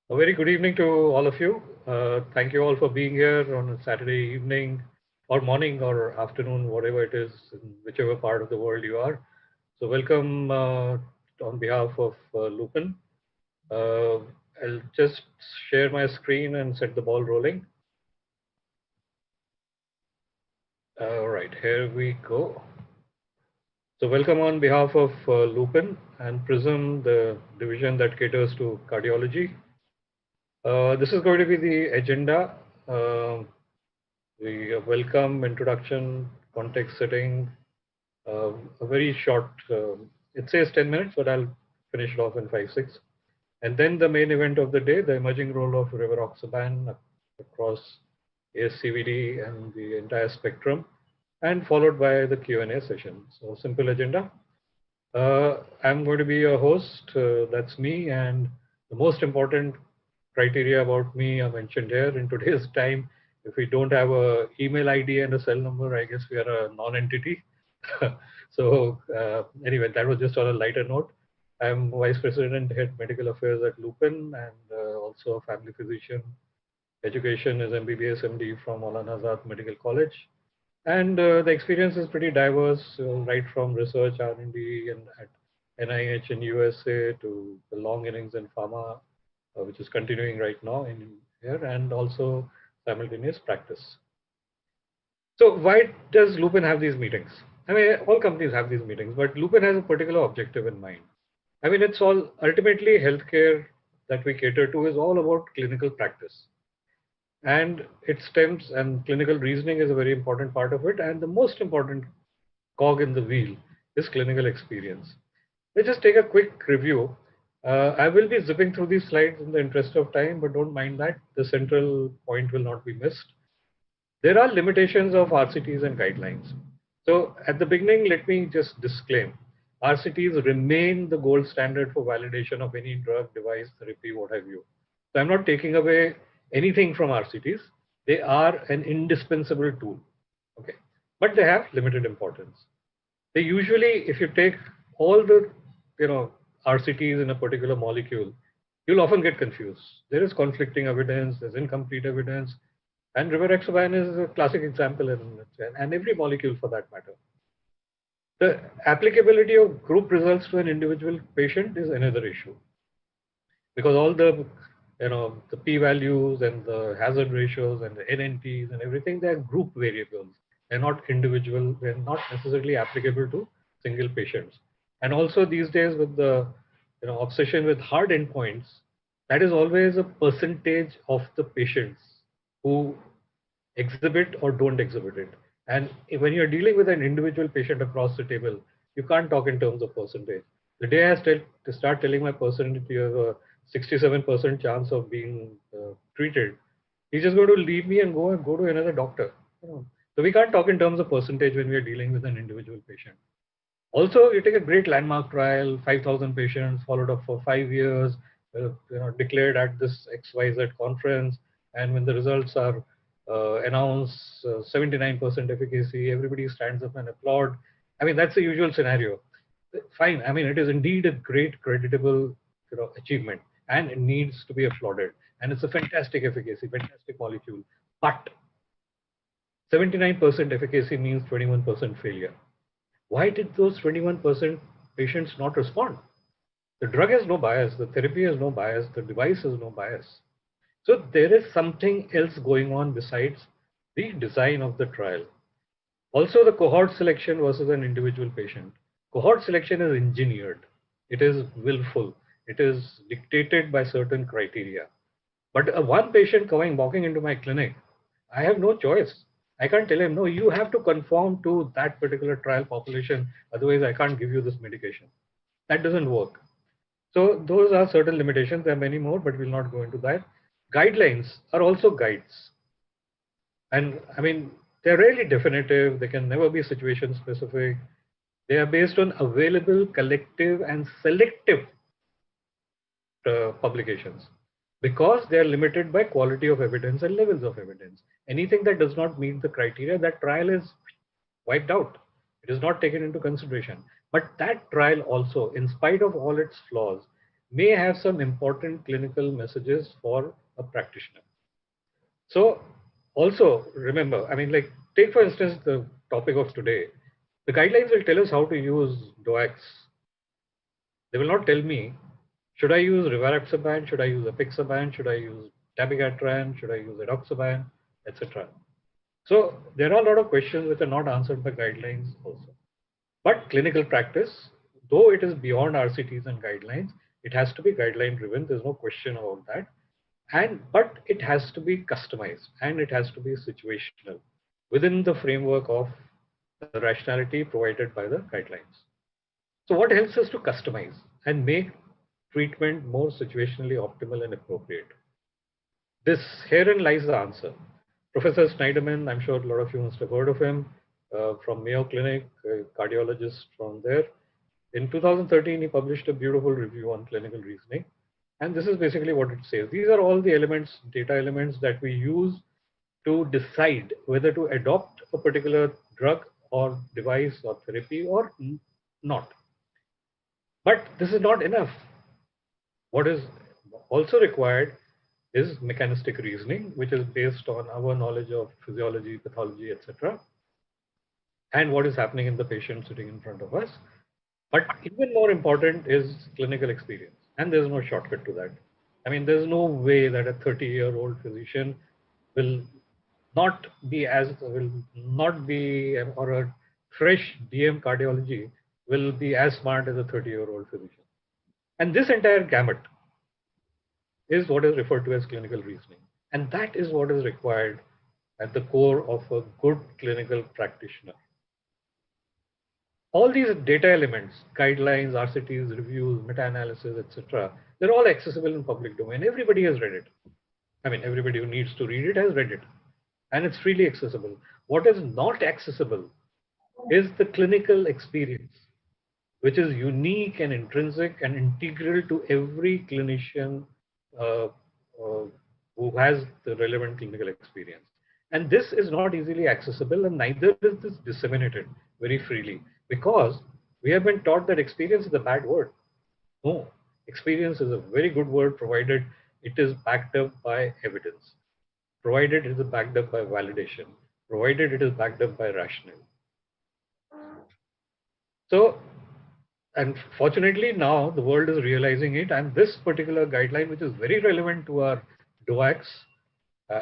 A very good evening to all of you. Thank you all for being here on a Saturday evening or morning or afternoon, whatever it is, in whichever part of the world you are. So, welcome on behalf of Lupin. Uh, I'll just share my screen and set the ball rolling. All right, here we go. So, welcome on behalf of Lupin and Prism, the division that caters to cardiology. This is going to be the agenda. Um the welcome, introduction, context setting, a very short, it says 10 minutes, but I'll finish it off in 5, 6. And then the main event of the day, the emerging role of Rivaroxaban across ASCVD and the entire spectrum, and followed by the Q&A session. So simple agenda. I'm going to be your host. That's me. And the most important criteria about me are mentioned here. In today's time, if we don't have a email ID and a cell number, I guess we are a non-entity. So anyway, that was just on a lighter note. I'm Vice President, Head Medical Affairs at Lupin, and also a family physician. Education is MBBS MD from Maulana Azad Medical College. And the experience is pretty diverse, right from research R&D and at NIH in USA to the long innings in pharma, which is continuing right now in here, and also simultaneous practice. So why does Lupin have these meetings? I mean, all companies have these meetings, but Lupin has a particular objective in mind. I mean, it's all ultimately healthcare that we cater to is all about clinical practice. And it stems, and clinical reasoning is a very important part of it. And the most important cog in the wheel is clinical experience. Let's just take a quick review. I will be zipping through these slides in the interest of time, but don't mind that. The central point will not be missed. There are limitations of RCTs and guidelines. So at the beginning, let me just disclaim. RCTs remain the gold standard for validation of any drug, device, therapy, what have you. So I'm not taking away anything from RCTs. They are an indispensable tool. Okay. But they have limited importance. They usually, if you take all the, RCTs in a particular molecule, you'll often get confused. There is conflicting evidence, there's incomplete evidence, and rivaroxaban is a classic example, and every molecule for that matter. The applicability of group results to an individual patient is another issue, because all the the p-values and the hazard ratios and the NNTs and everything, they are group variables. They're not individual. They're not necessarily applicable to single patients. And also these days with the obsession with hard endpoints, that is always a percentage of the patients who exhibit or don't exhibit it. And when you're dealing with an individual patient across the table, you can't talk in terms of percentage. The day I start telling my person you have a 67% chance of being treated, he's just going to leave me and go to another doctor. So we can't talk in terms of percentage when we are dealing with an individual patient. Also, you take a great landmark trial, 5,000 patients followed up for 5 years, declared at this XYZ conference, and when the results are announced, 79% efficacy, everybody stands up and applaud. I mean, that's the usual scenario. Fine. I mean, it is indeed a great creditable achievement, and it needs to be applauded. And it's a fantastic efficacy, fantastic molecule. But 79% efficacy means 21% failure. Why did those 21% patients not respond? The drug has no bias, the therapy has no bias, the device has no bias. So there is something else going on besides the design of the trial. Also, the cohort selection versus an individual patient. Cohort selection is engineered, it is willful, it is dictated by certain criteria. But one patient walking into my clinic, I have no choice. I can't tell him, no, you have to conform to that particular trial population. Otherwise, I can't give you this medication. That doesn't work. So those are certain limitations. There are many more, but we'll not go into that. Guidelines are also guides. And I mean, they're really definitive. They can never be situation specific. They are based on available, collective, and selective publications, because they are limited by quality of evidence and levels of evidence. Anything that does not meet the criteria, that trial is wiped out. It is not taken into consideration. But that trial also, in spite of all its flaws, may have some important clinical messages for a practitioner. So also remember, I mean, like take for instance the topic of today. The guidelines will tell us how to use DOACs. They will not tell me, should I use Rivaroxaban, should I use apixaban, should I use dabigatran, should I use edoxaban, etc. So there are a lot of questions which are not answered by guidelines also. But clinical practice, though it is beyond RCTs and guidelines, it has to be guideline driven. There's no question about that. But it has to be customized and it has to be situational within the framework of the rationality provided by the guidelines. So what helps us to customize and make treatment more situationally optimal and appropriate? This herein lies the answer. Professor Schneiderman, I'm sure a lot of you must have heard of him, from Mayo Clinic, a cardiologist from there. In 2013, he published a beautiful review on clinical reasoning. And this is basically what it says. These are all the elements, data elements that we use to decide whether to adopt a particular drug or device or therapy or not. But this is not enough. What is also required is mechanistic reasoning, which is based on our knowledge of physiology, pathology, etc., and what is happening in the patient sitting in front of us. But even more important is clinical experience, and there's no shortcut to that. I mean, there's no way that a 30-year-old physician will not be, or a fresh DM cardiology will be as smart as a 30-year-old physician. And this entire gamut is what is referred to as clinical reasoning. And that is what is required at the core of a good clinical practitioner. All these data elements, guidelines, RCTs, reviews, meta-analysis, etc., they're all accessible in public domain. Everybody has read it. I mean, everybody who needs to read it has read it. And it's freely accessible. What is not accessible is the clinical experience, which is unique and intrinsic and integral to every clinician uh, who has the relevant clinical experience. And this is not easily accessible, and neither is this disseminated very freely, because we have been taught that experience is a bad word. No, experience is a very good word provided it is backed up by evidence, provided it is backed up by validation, provided it is backed up by rationale. So, and fortunately now the world is realizing it, and this particular guideline, which is very relevant to our DOACs,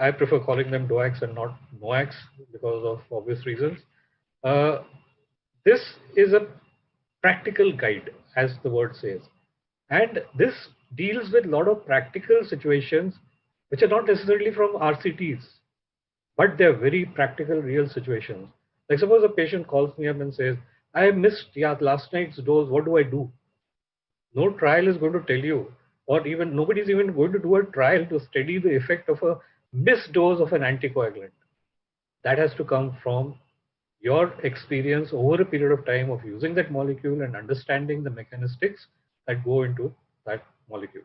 I prefer calling them DOACs and not NOACs because of obvious reasons. Uh, this is a practical guide, as the word says, and this deals with a lot of practical situations which are not necessarily from RCTs, but they're very practical, real situations. Like suppose a patient calls me up and says, I missed last night's dose, what do I do? No trial is going to tell you, or even nobody's even going to do a trial to study the effect of a missed dose of an anticoagulant. That has to come from your experience over a period of time of using that molecule and understanding the mechanistics that go into that molecule.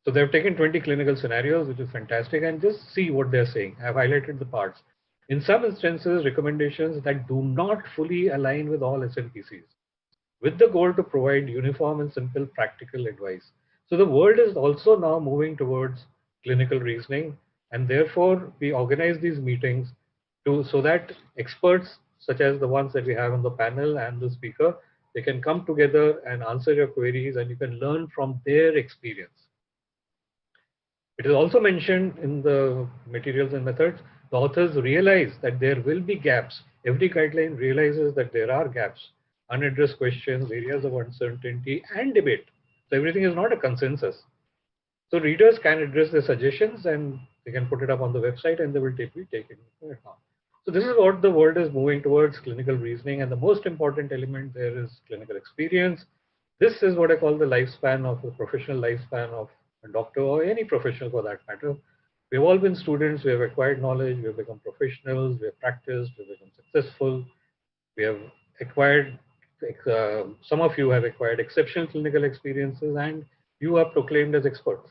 So they've taken 20 clinical scenarios, which is fantastic, and just see what they're saying. I've highlighted the parts. In some instances, recommendations that do not fully align with all SNPCs, with the goal to provide uniform and simple practical advice. So the world is also now moving towards clinical reasoning, and therefore we organize these meetings so that experts such as the ones that we have on the panel and the speaker, they can come together and answer your queries, and you can learn from their experience. It is also mentioned in the materials and methods, the authors realize that there will be gaps. Every guideline realizes that there are gaps, unaddressed questions, areas of uncertainty, and debate. So everything is not a consensus. So readers can address their suggestions and they can put it up on the website and they will be taken into account. So this is what the world is moving towards, clinical reasoning, and the most important element there is clinical experience. This is what I call the lifespan of the professional lifespan of a doctor or any professional for that matter. We've all been students, we have acquired knowledge, we have become professionals, we have practiced, we have become successful, we have acquired, some of you have acquired exceptional clinical experiences, and you are proclaimed as experts.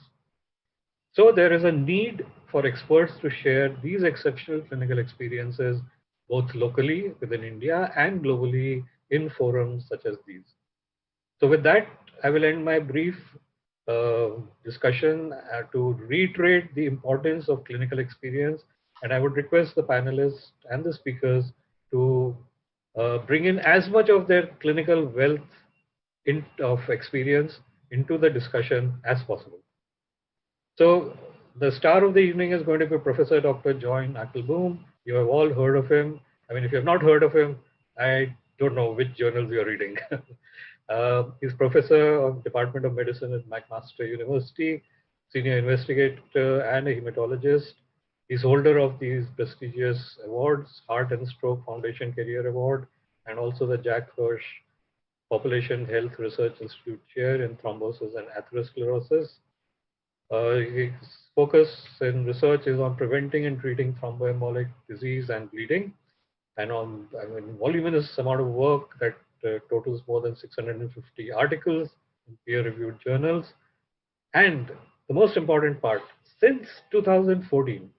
So there is a need for experts to share these exceptional clinical experiences both locally within India and globally in forums such as these. So with that, I will end my brief discussion to reiterate the importance of clinical experience. And I would request the panelists and the speakers to bring in as much of their clinical wealth of experience into the discussion as possible. So the star of the evening is going to be Professor Dr. John Eikelboom. You have all heard of him. I mean, if you have not heard of him, I don't know which journals you are reading. He's professor of Department of Medicine at McMaster University, senior investigator and a hematologist. He's holder of these prestigious awards, Heart and Stroke Foundation Career Award, and also the Jack Hirsch Population Health Research Institute Chair in Thrombosis and Atherosclerosis. His focus in research is on preventing and treating thromboembolic disease and bleeding, and on voluminous amount of work that totals more than 650 articles in peer-reviewed journals. And the most important part, since 2014,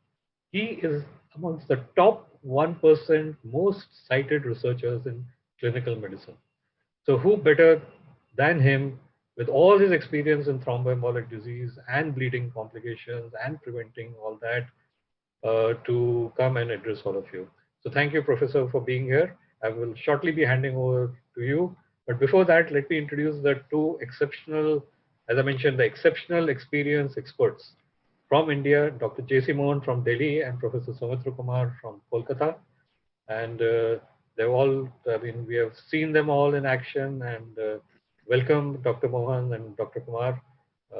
he is amongst the top 1% most cited researchers in clinical medicine. So who better than him, with all his experience in thromboembolic disease and bleeding complications and preventing all that, to come and address all of you. So thank you, Professor, for being here. I will shortly be handing over to you. But before that, let me introduce the two exceptional, as I mentioned, the exceptional experience experts from India, Dr. J.C. Mohan from Delhi and Professor Soumitra Kumar from Kolkata. And they're all, I mean, we have seen them all in action, and welcome Dr. Mohan and Dr. Kumar.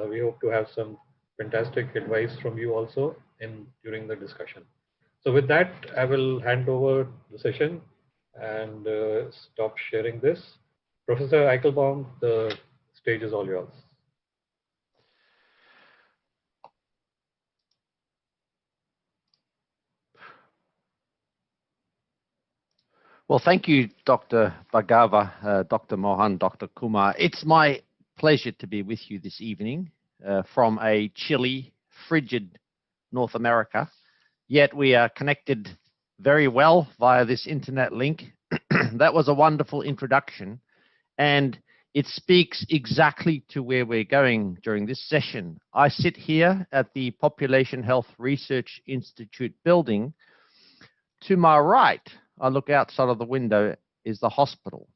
We hope to have some fantastic advice from you also during the discussion. So with that, I will hand over the session and stop sharing this. Professor Eikelboom, the stage is all yours. Well, thank you, Dr. Bhargava, Dr. Mohan, Dr. Kumar. It's my pleasure to be with you this evening from a chilly, frigid North America. Yet we are connected very well via this internet link. That was a wonderful introduction, and it speaks exactly to where we're going during this session. I sit here at the Population Health Research Institute building. To my right, I look outside of the window, is the hospital.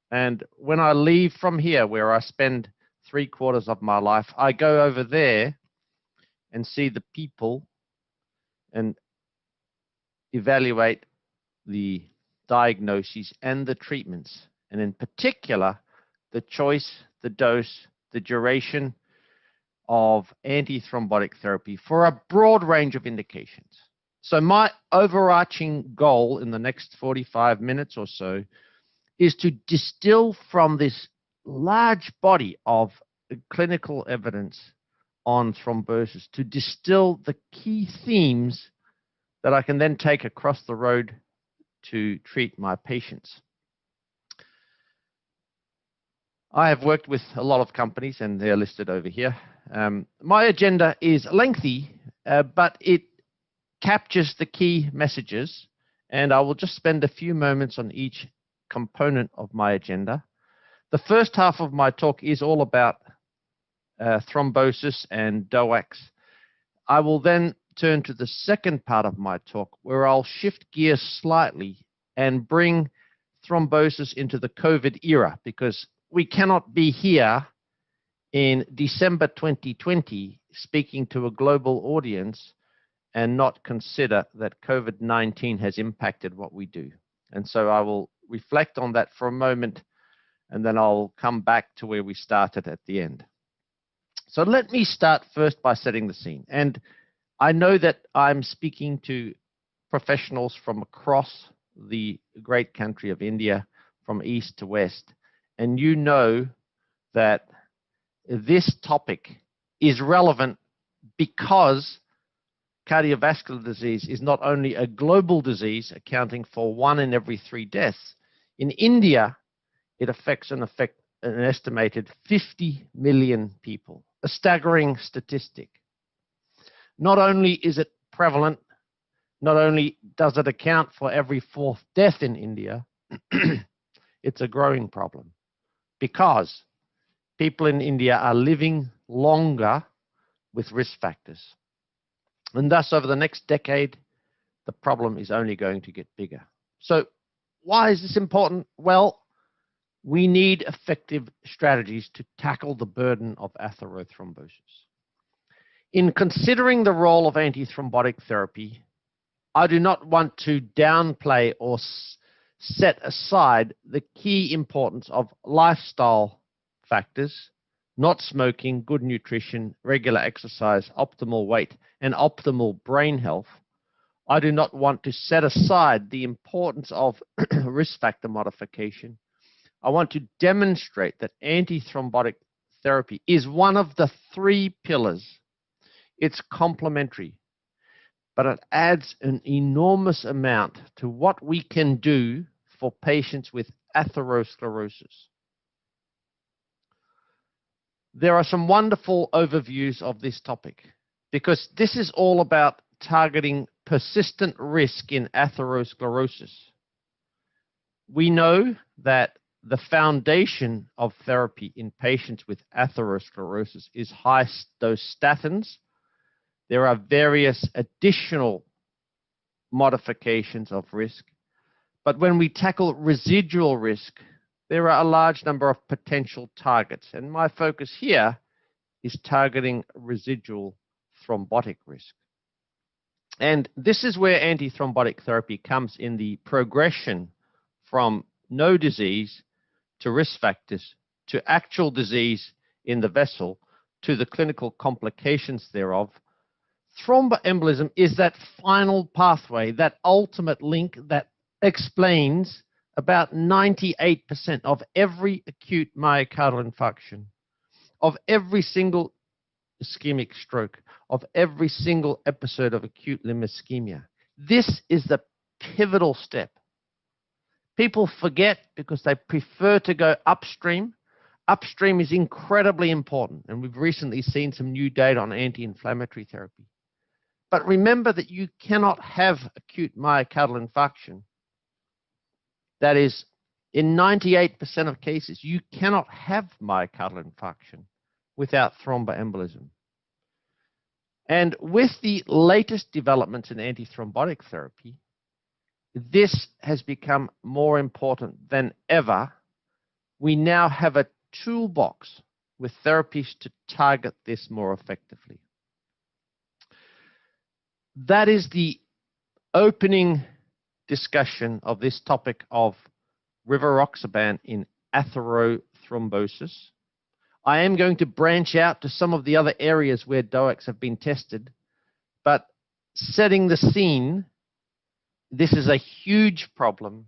And when I leave from here, where I spend 3/4 of my life, I go over there and see the people and evaluate the diagnoses and the treatments. And in particular, the choice, the dose, the duration of antithrombotic therapy for a broad range of indications. So my overarching goal in the next 45 minutes or so is to distill from this large body of clinical evidence on thrombosis, to distill the key themes that I can then take across the road to treat my patients. I have worked with a lot of companies, and they're listed over here. My agenda is lengthy, but it captures the key messages, and I will just spend a few moments on each component of my agenda. The first half of my talk is all about thrombosis and DOACs. I will then turn to the second part of my talk, where I'll shift gears slightly and bring thrombosis into the COVID era, because we cannot be here in December 2020 speaking to a global audience and not consider that COVID-19 has impacted what we do. And so I will reflect on that for a moment, and then I'll come back to where we started at the end. So let me start first by setting the scene. And I know that I'm speaking to professionals from across the great country of India, from east to west. And you know that this topic is relevant because cardiovascular disease is not only a global disease, accounting for 1 in every 3 deaths. In India, it affects an estimated 50 million people, a staggering statistic. Not only is it prevalent, not only does it account for every 4th death in India, it's a growing problem, because people in India are living longer with risk factors. And thus, over the next decade, the problem is only going to get bigger. So why is this important? Well, we need effective strategies to tackle the burden of atherothrombosis. In considering the role of antithrombotic therapy, I do not want to downplay or set aside the key importance of lifestyle factors, not smoking, good nutrition, regular exercise, optimal weight, and optimal brain health. I do not want to set aside the importance of risk factor modification. I want to demonstrate that antithrombotic therapy is one of the three pillars. It's complementary, but it adds an enormous amount to what we can do for patients with atherosclerosis. There are some wonderful overviews of this topic because this is all about targeting persistent risk in atherosclerosis. We know that the foundation of therapy in patients with atherosclerosis is high-dose statins. There are various additional modifications of risk, but when we tackle residual risk, there are a large number of potential targets, and my focus here is targeting residual thrombotic risk. And this is where antithrombotic therapy comes in the progression from no disease to risk factors to actual disease in the vessel to the clinical complications thereof. Thromboembolism is that final pathway, that ultimate link that explains about 98% of every acute myocardial infarction, of every single ischemic stroke, of every single episode of acute limb ischemia. This is the pivotal step. People forget because they prefer to go upstream. Upstream is incredibly important, and we've recently seen some new data on anti-inflammatory therapy. But remember that you cannot have acute myocardial infarction. That is, in 98% of cases, you cannot have myocardial infarction without thromboembolism. And with the latest developments in antithrombotic therapy, this has become more important than ever. We now have a toolbox with therapies to target this more effectively. That is the opening discussion of this topic of rivaroxaban in atherothrombosis. I am going to branch out to some of the other areas where DOACs have been tested, but setting the scene, this is a huge problem.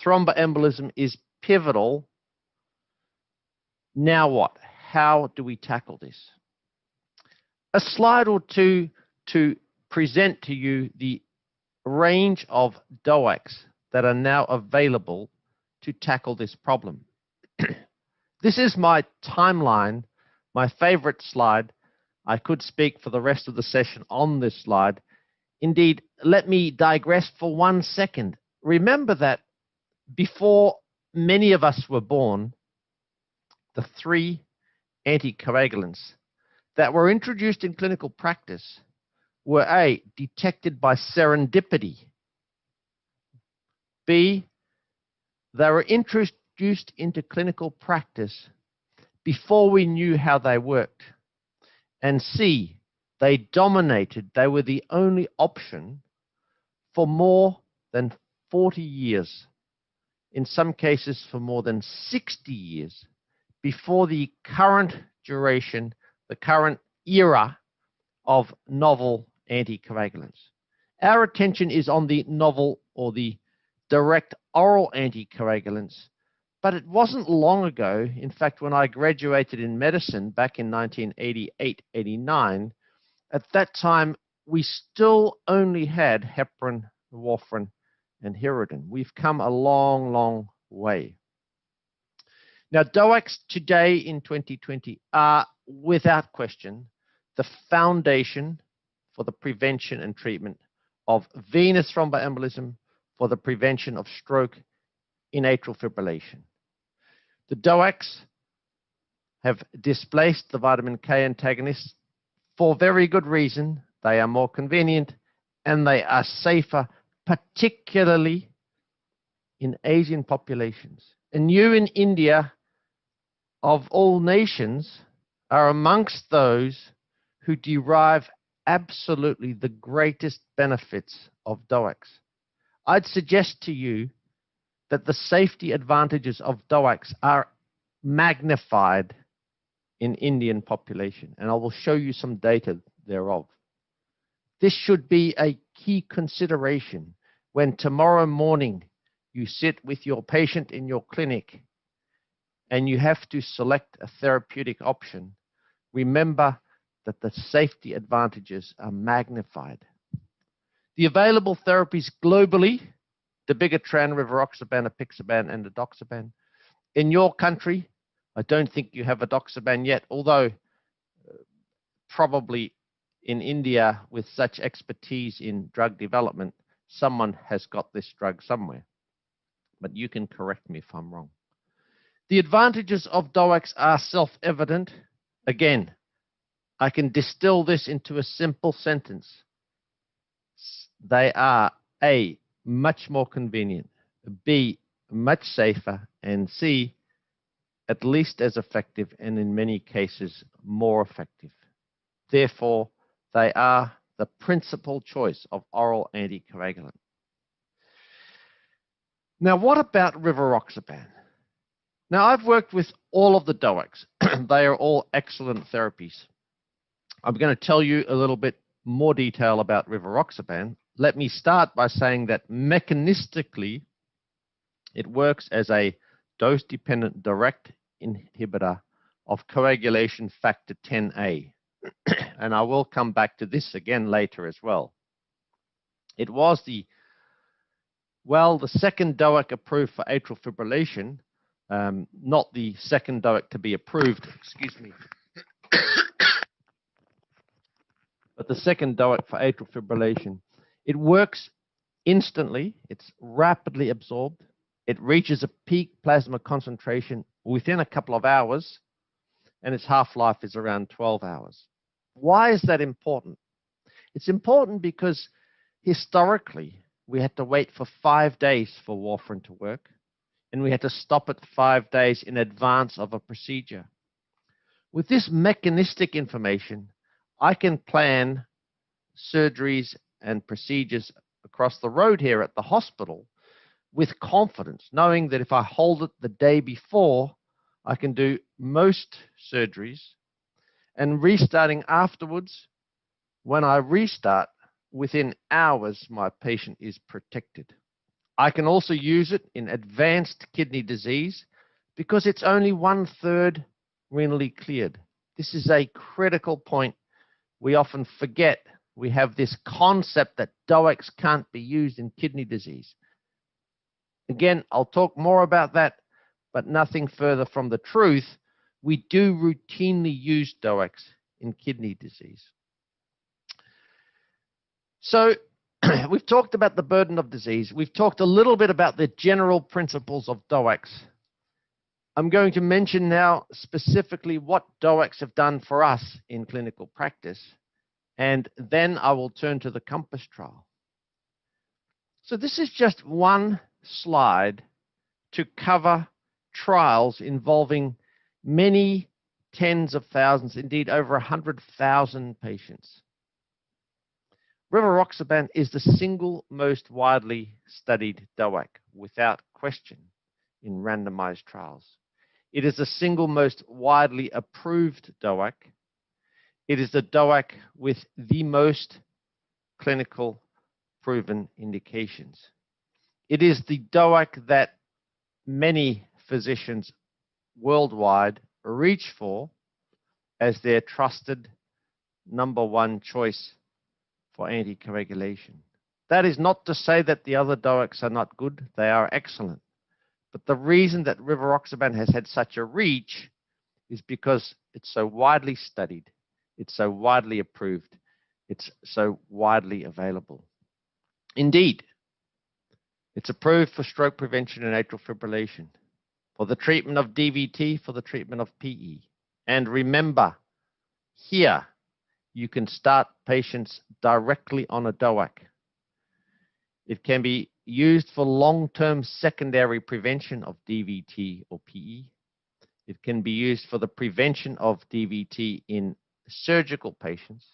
Thromboembolism is pivotal. Now what? How do we tackle this? A slide or two to present to you the range of DOACs that are now available to tackle this problem. This is my timeline, my favorite slide. I could speak for the rest of the session on this slide. Indeed, let me digress for 1 second. Remember that before many of us were born, the three anticoagulants that were introduced in clinical practice were A, detected by serendipity. B, they were introduced into clinical practice before we knew how they worked. And C, they dominated. They were the only option for more than 40 years, in some cases for more than 60 years, before the current duration, the current era of novel anticoagulants. Our attention is on the novel or the direct oral anticoagulants, but it wasn't long ago, in fact, when I graduated in medicine back in 1988-89, at that time, we still only had heparin, warfarin, and Hirudin. We've come a long, long way. Now, DOACs today in 2020 are, without question, the foundation for the prevention and treatment of venous thromboembolism, for the prevention of stroke in atrial fibrillation. The DOACs have displaced the vitamin K antagonists for very good reason. They are more convenient and they are safer, particularly in Asian populations. And you in India, of all nations, are amongst those who derive absolutely the greatest benefits of DOACs. I'd suggest to you that the safety advantages of DOACs are magnified in Indian population, and I will show you some data thereof. This should be a key consideration when tomorrow morning you sit with your patient in your clinic and you have to select a therapeutic option. Remember that the safety advantages are magnified. The available therapies globally, dabigatran, rivaroxaban, apixaban, and edoxaban. In your country, I don't think you have edoxaban yet, although probably in India, with such expertise in drug development, someone has got this drug somewhere. But you can correct me if I'm wrong. The advantages of DOACs are self-evident. Again, I can distill this into a simple sentence. They are A, much more convenient, B, much safer, and C, at least as effective, and in many cases more effective. Therefore, they are the principal choice of oral anticoagulant. Now, what about rivaroxaban? Now, I've worked with all of the DOACs. They are all excellent therapies. I'm going to tell you a little bit more detail about rivaroxaban. Let me start by saying that mechanistically, it works as a dose-dependent direct inhibitor of coagulation factor 10A. And I will come back to this again later as well. It was the second DOAC approved for atrial fibrillation, not the second DOAC to be approved, excuse me, but the second DOAC for atrial fibrillation. It works instantly, it's rapidly absorbed, it reaches a peak plasma concentration within a couple of hours, and its half-life is around 12 hours. Why is that important? It's important because historically, we had to wait for 5 days for warfarin to work, and we had to stop it 5 days in advance of a procedure. With this mechanistic information, I can plan surgeries and procedures across the road here at the hospital with confidence, knowing that if I hold it the day before, I can do most surgeries, and restarting afterwards, when I restart, within hours, my patient is protected. I can also use it in advanced kidney disease because it's only 1/3 renally cleared. This is a critical point. We often forget. We have this concept that DOACs can't be used in kidney disease. Again, I'll talk more about that, but nothing further from the truth. We do routinely use DOACs in kidney disease. So we've talked about the burden of disease. We've talked a little bit about the general principles of DOACs. I'm going to mention now specifically what DOACs have done for us in clinical practice, and then I will turn to the COMPASS trial. So this is just one slide to cover trials involving many tens of thousands, indeed over 100,000 patients. Rivaroxaban is the single most widely studied DOAC, without question, in randomized trials. It is the single most widely approved DOAC. It is the DOAC with the most clinical proven indications. It is the DOAC that many physicians worldwide reach for as their trusted #1 choice for anticoagulation. That is not to say that the other DOACs are not good. They are excellent. But the reason that rivaroxaban has had such a reach is because it's so widely studied, it's so widely approved, it's so widely available. Indeed, it's approved for stroke prevention and atrial fibrillation, for the treatment of DVT, for the treatment of PE. And remember, here, you can start patients directly on a DOAC. It can be used for long-term secondary prevention of DVT or PE. It can be used for the prevention of DVT in surgical patients,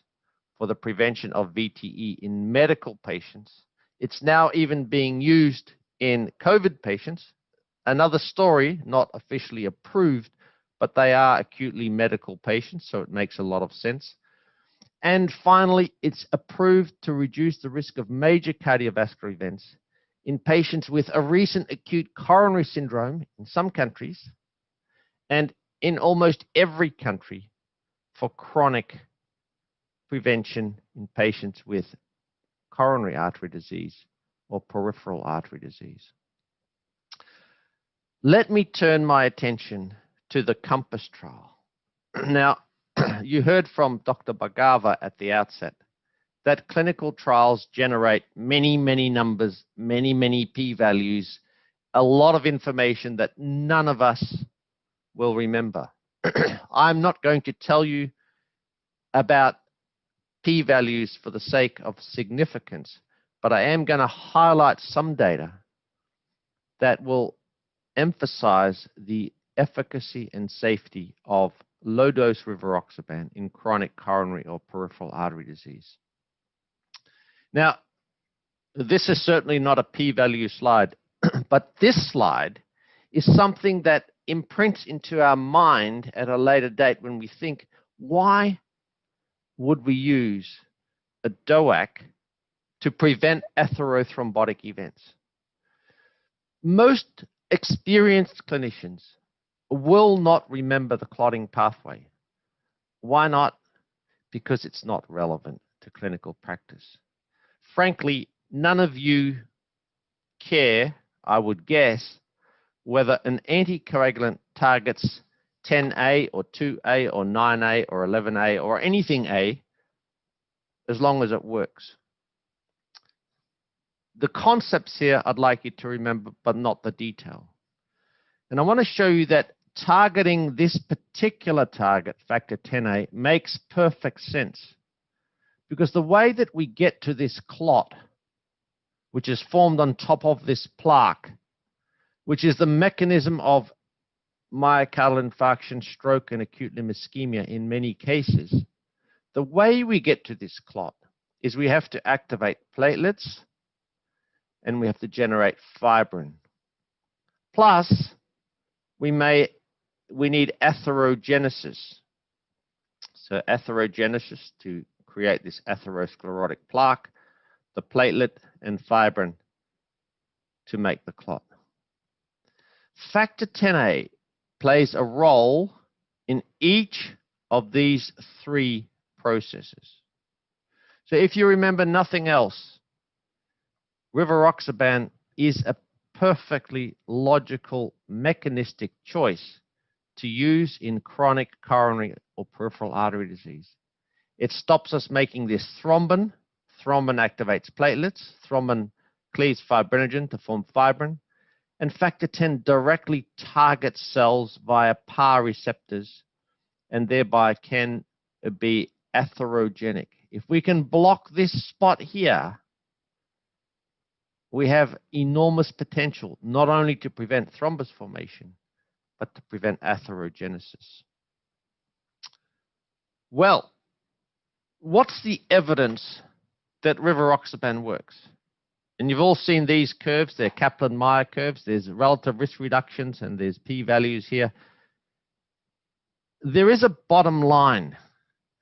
for the prevention of VTE in medical patients. It's now even being used in COVID patients. Another story, not officially approved, but they are acutely medical patients, so it makes a lot of sense. And finally, it's approved to reduce the risk of major cardiovascular events in patients with a recent acute coronary syndrome in some countries, and in almost every country for chronic prevention in patients with coronary artery disease or peripheral artery disease. Let me turn my attention to the COMPASS trial. Now, you heard from Dr. Bhargava at the outset that clinical trials generate many, many numbers, many, many p-values, a lot of information that none of us will remember. I'm not going to tell you about p-values for the sake of significance, but I am going to highlight some data that will emphasize the efficacy and safety of low-dose rivaroxaban in chronic coronary or peripheral artery disease. Now, this is certainly not a p-value slide, but this slide is something that imprints into our mind at a later date when we think, why would we use a DOAC to prevent atherothrombotic events? Most experienced clinicians will not remember the clotting pathway. Why not? Because it's not relevant to clinical practice. Frankly, none of you care, I would guess, whether an anticoagulant targets 10A or 2A or 9A or 11A or anything A, as long as it works. The concepts here I'd like you to remember, but not the detail. And I want to show you that targeting this particular target, factor 10A, makes perfect sense. Because the way that we get to this clot, which is formed on top of this plaque, which is the mechanism of myocardial infarction, stroke, and acute limb ischemia in many cases, the way we get to this clot is we have to activate platelets and we have to generate fibrin. Plus, we need atherogenesis. So atherogenesis to create this atherosclerotic plaque, the platelet and fibrin to make the clot. Factor 10A plays a role in each of these three processes. So if you remember nothing else, rivaroxaban is a perfectly logical mechanistic choice to use in chronic coronary or peripheral artery disease. It stops us making this thrombin. Thrombin activates platelets. Thrombin cleaves fibrinogen to form fibrin. And factor 10 directly targets cells via PAR receptors and thereby can be atherogenic. If we can block this spot here, we have enormous potential, not only to prevent thrombus formation, but to prevent atherogenesis. Well, what's the evidence that rivaroxaban works? And you've all seen these curves. They're Kaplan-Meier curves. There's relative risk reductions, and there's p-values here. There is a bottom line,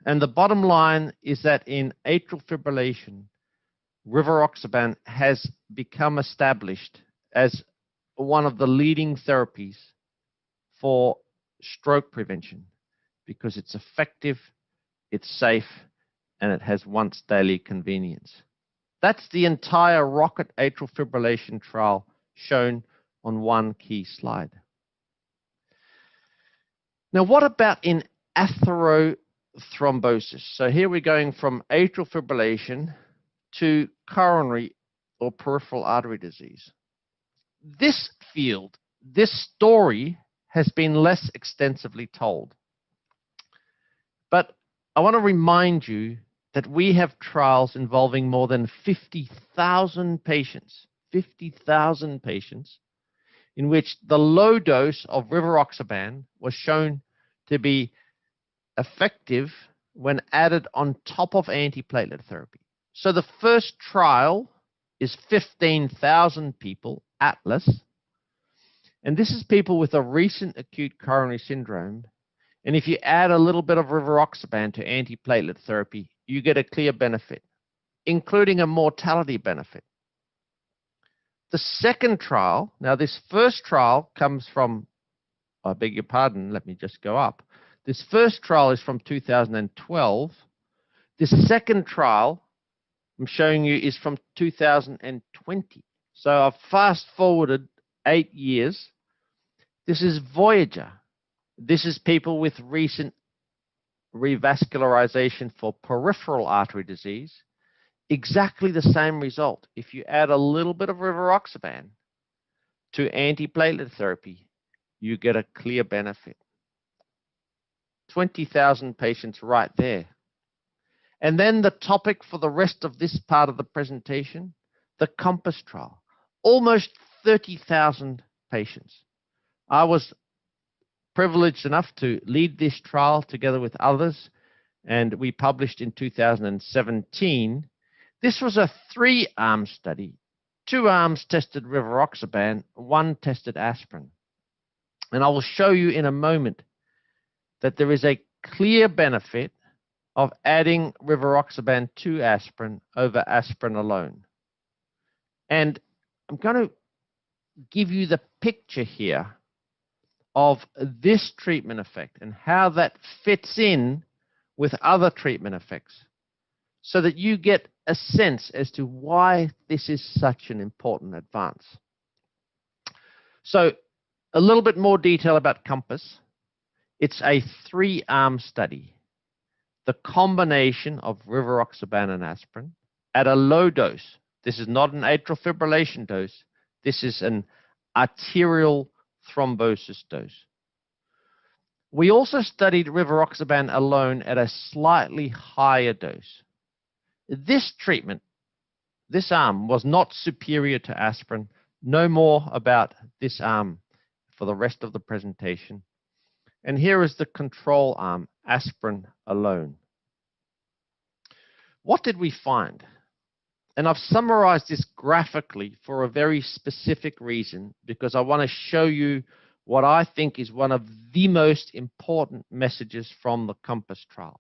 and the bottom line is that in atrial fibrillation, rivaroxaban has become established as one of the leading therapies for stroke prevention because it's effective, it's safe, and it has once daily convenience. That's the entire ROCKET atrial fibrillation trial shown on one key slide. Now, what about in atherothrombosis? So here we're going from atrial fibrillation to coronary or peripheral artery disease. This field, this story has been less extensively told. But I want to remind you that we have trials involving more than 50,000 patients, 50,000 patients, in which the low dose of rivaroxaban was shown to be effective when added on top of antiplatelet therapy. So the first trial is 15,000 people, Atlas, and this is people with a recent acute coronary syndrome. And if you add a little bit of rivaroxaban to antiplatelet therapy, you get a clear benefit, including a mortality benefit. The second trial, now this first trial comes from, I beg your pardon, let me just go up. This first trial is from 2012. This second trial I'm showing you is from 2020. So I've fast forwarded 8 years. This is Voyager. This is people with recent revascularization for peripheral artery disease. Exactly the same result. If you add a little bit of rivaroxaban to antiplatelet therapy, you get a clear benefit. 20,000 patients right there. And then the topic for the rest of this part of the presentation, the COMPASS trial. Almost 30,000 patients. I was privileged enough to lead this trial together with others, and we published in 2017. This was a 3-arm study. 2 arms tested rivaroxaban, 1 tested aspirin. And I will show you in a moment that there is a clear benefit of adding rivaroxaban to aspirin over aspirin alone. And I'm going to give you the picture here of this treatment effect and how that fits in with other treatment effects so that you get a sense as to why this is such an important advance. So a little bit more detail about COMPASS. It's a 3-arm study. The combination of rivaroxaban and aspirin at a low dose. This is not an atrial fibrillation dose. This is an arterial thrombosis dose. We also studied rivaroxaban alone at a slightly higher dose. This treatment, this arm, was not superior to aspirin. No more about this arm for the rest of the presentation. And here is the control arm, aspirin alone. What did we find? And I've summarized this graphically for a very specific reason, because I want to show you what I think is one of the most important messages from the COMPASS trial.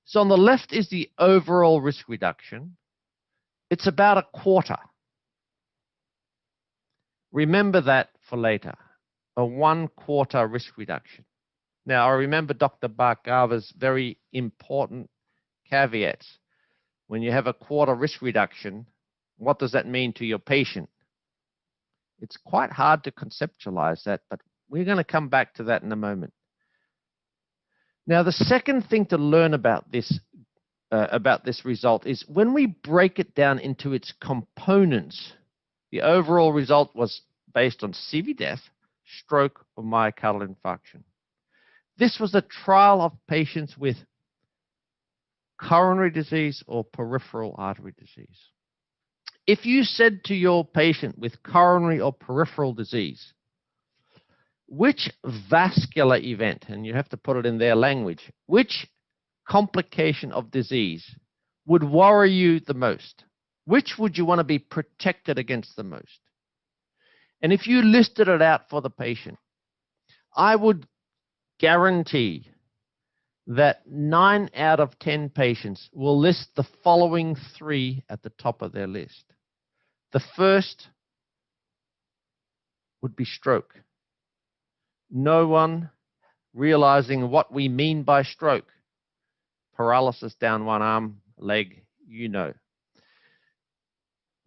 So on the left is the overall risk reduction. It's about a quarter. Remember that for later, a 1/4 risk reduction. Now, I remember Dr. Barkava's very important caveats. When you have a 1/4 risk reduction, what does that mean to your patient? It's quite hard to conceptualize that, but we're going to come back to that in a moment. Now, the second thing to learn about this result is when we break it down into its components, the overall result was based on CV death, stroke, or myocardial infarction. This was a trial of patients with coronary disease or peripheral artery disease. If you said to your patient with coronary or peripheral disease, which vascular event, and you have to put it in their language, which complication of disease would worry you the most? Which would you want to be protected against the most? And if you listed it out for the patient, I would guarantee that 9 out of 10 patients will list the following 3 at the top of their list. The first would be stroke. No one realizing what we mean by stroke. Paralysis down one arm, leg, you know.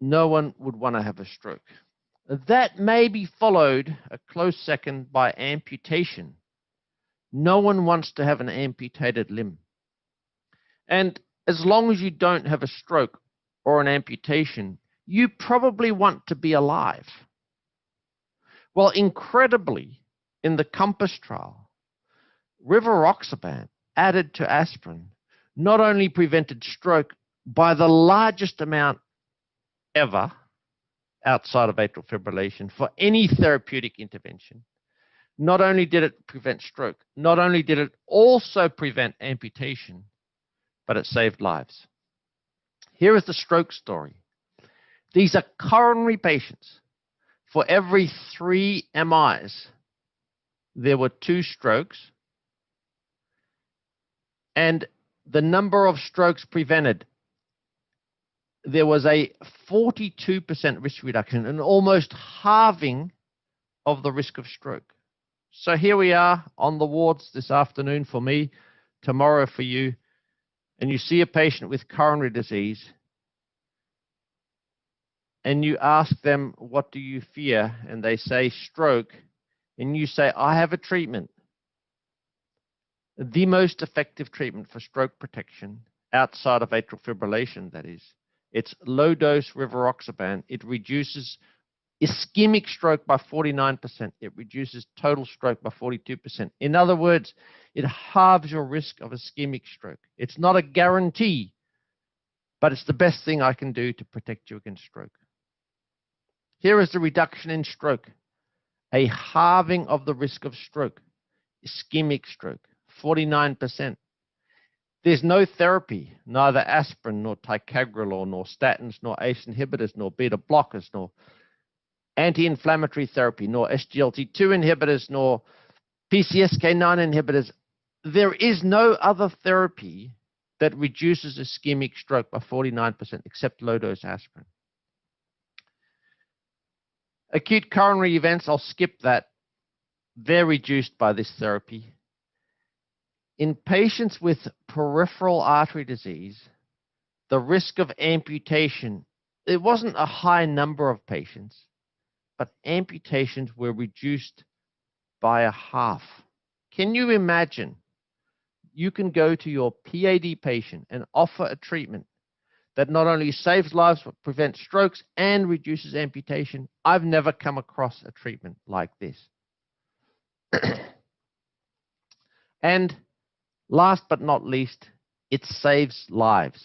No one would want to have a stroke. That may be followed a close second by amputation. No one wants to have an amputated limb. And as long as you don't have a stroke or an amputation, you probably want to be alive. Well, incredibly, in the COMPASS trial, rivaroxaban added to aspirin not only prevented stroke by the largest amount ever outside of atrial fibrillation for any therapeutic intervention, not only did it prevent stroke, not only did it also prevent amputation, but it saved lives. Here is the stroke story. These are coronary patients. For every 3 MIs, there were 2 strokes, and the number of strokes prevented, there was a 42% risk reduction, and almost halving of the risk of stroke. So here we are on the wards this afternoon for me, tomorrow for you, and you see a patient with coronary disease, and you ask them, what do you fear? And they say stroke, and you say, I have a treatment. The most effective treatment for stroke protection, outside of atrial fibrillation, that is, it's low-dose rivaroxaban. It reduces ischemic stroke by 49%. It reduces total stroke by 42%. In other words, it halves your risk of ischemic stroke. It's not a guarantee, but it's the best thing I can do to protect you against stroke. Here is the reduction in stroke, a halving of the risk of stroke, ischemic stroke, 49%. There's no therapy, neither aspirin, nor ticagrelor, nor statins, nor ACE inhibitors, nor beta blockers, nor anti-inflammatory therapy, nor SGLT2 inhibitors, nor PCSK9 inhibitors. There is no other therapy that reduces ischemic stroke by 49% except low-dose aspirin. Acute coronary events, I'll skip that. They're reduced by this therapy. In patients with peripheral artery disease, the risk of amputation, it wasn't a high number of patients, but amputations were reduced by a half. Can you imagine? You can go to your PAD patient and offer a treatment that not only saves lives, but prevents strokes and reduces amputation. I've never come across a treatment like this. And last but not least, it saves lives.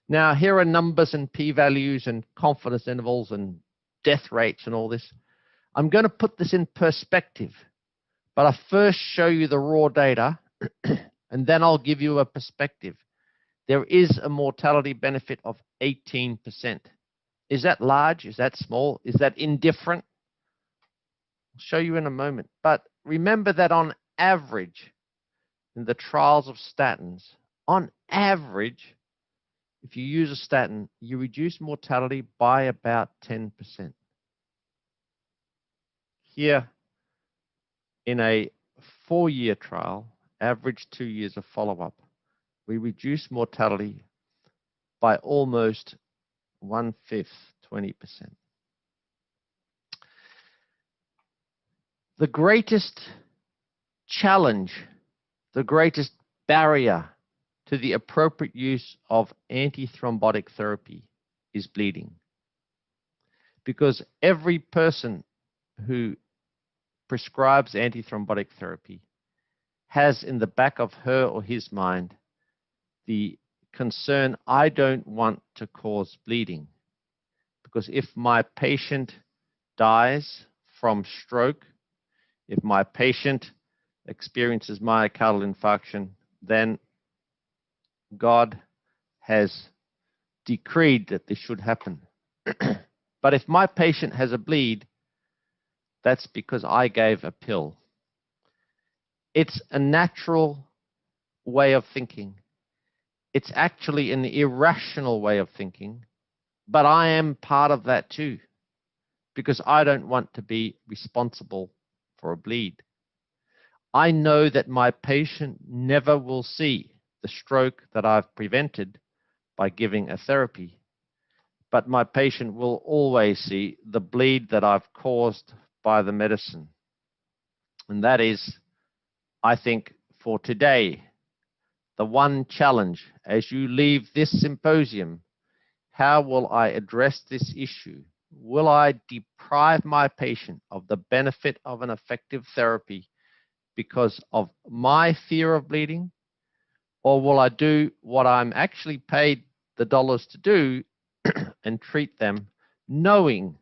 Now, here are numbers and p-values and confidence intervals and death rates and all this. I'm going to put this in perspective, but I first show you the raw data, and then I'll give you a perspective. There is a mortality benefit of 18%. Is that large? Is that small? Is that indifferent? I'll show you in a moment. But remember that on average, in the trials of statins, on average, if you use a statin, you reduce mortality by about 10%. Here, in a 4-year trial, average 2 years of follow-up, we reduce mortality by almost 1/5, 20%. The greatest challenge, the greatest barrier to the appropriate use of antithrombotic therapy is bleeding. Because every person who prescribes antithrombotic therapy has in the back of her or his mind the concern, I don't want to cause bleeding. Because if my patient dies from stroke, if my patient experiences myocardial infarction, then God has decreed that this should happen. But if my patient has a bleed, that's because I gave a pill. It's a natural way of thinking. It's actually an irrational way of thinking, but I am part of that too, because I don't want to be responsible for a bleed. I know that my patient never will see the stroke that I've prevented by giving a therapy, but my patient will always see the bleed that I've caused by the medicine. And that is, I think, for today, the one challenge as you leave this symposium. How will I address this issue? Will I deprive my patient of the benefit of an effective therapy because of my fear of bleeding, or will I do what I'm actually paid the dollars to do and treat them knowing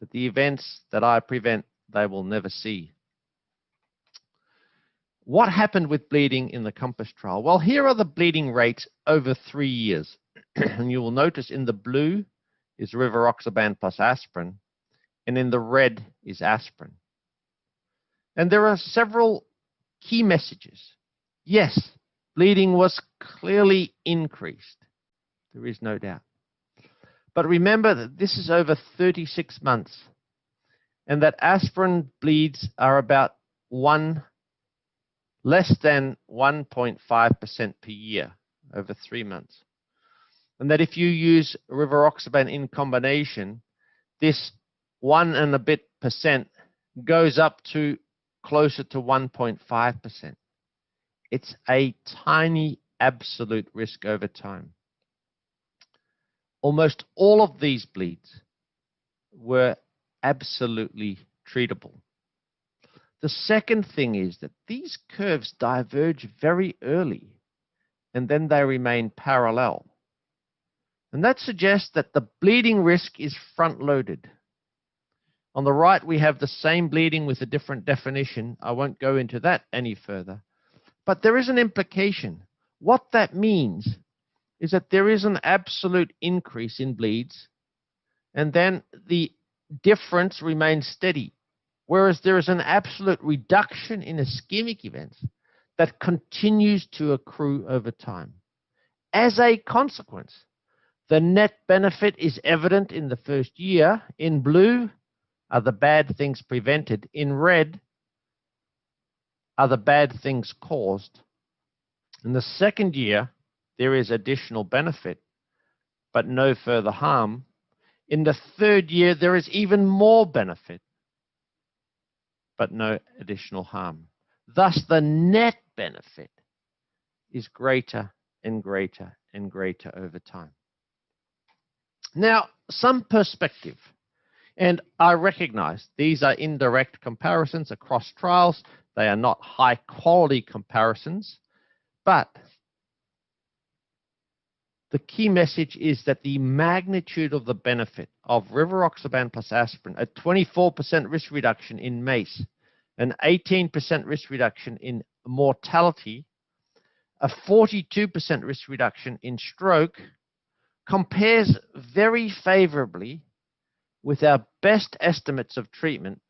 that the events that I prevent, they will never see? What happened with bleeding in the COMPASS trial? Well, here are the bleeding rates over 3 years. And you will notice in the blue is rivaroxaban plus aspirin, and in the red is aspirin. And there are several key messages. Yes, bleeding was clearly increased. There is no doubt. But remember that this is over 36 months, and that aspirin bleeds are about less than 1.5% per year over 3 months. And that if you use rivaroxaban in combination, this 1 and a bit percent goes up to closer to 1.5%. It's a tiny absolute risk over time. Almost all of these bleeds were absolutely treatable. The second thing is that these curves diverge very early, and then they remain parallel. And that suggests that the bleeding risk is front-loaded. On the right, we have the same bleeding with a different definition. I won't go into that any further. But there is an implication. What that means is that there is an absolute increase in bleeds, and then the difference remains steady, whereas there is an absolute reduction in ischemic events that continues to accrue over time. As a consequence, the net benefit is evident in the first year. In blue are the bad things prevented. In red are the bad things caused. In the second year, there is additional benefit, but no further harm. In the third year, there is even more benefit, but no additional harm. Thus, the net benefit is greater and greater and greater over time. Now, some perspective, and I recognize these are indirect comparisons across trials. They are not high-quality comparisons, but the key message is that the magnitude of the benefit of rivaroxaban plus aspirin, a 24% risk reduction in MACE, an 18% risk reduction in mortality, a 42% risk reduction in stroke, compares very favorably with our best estimates of treatment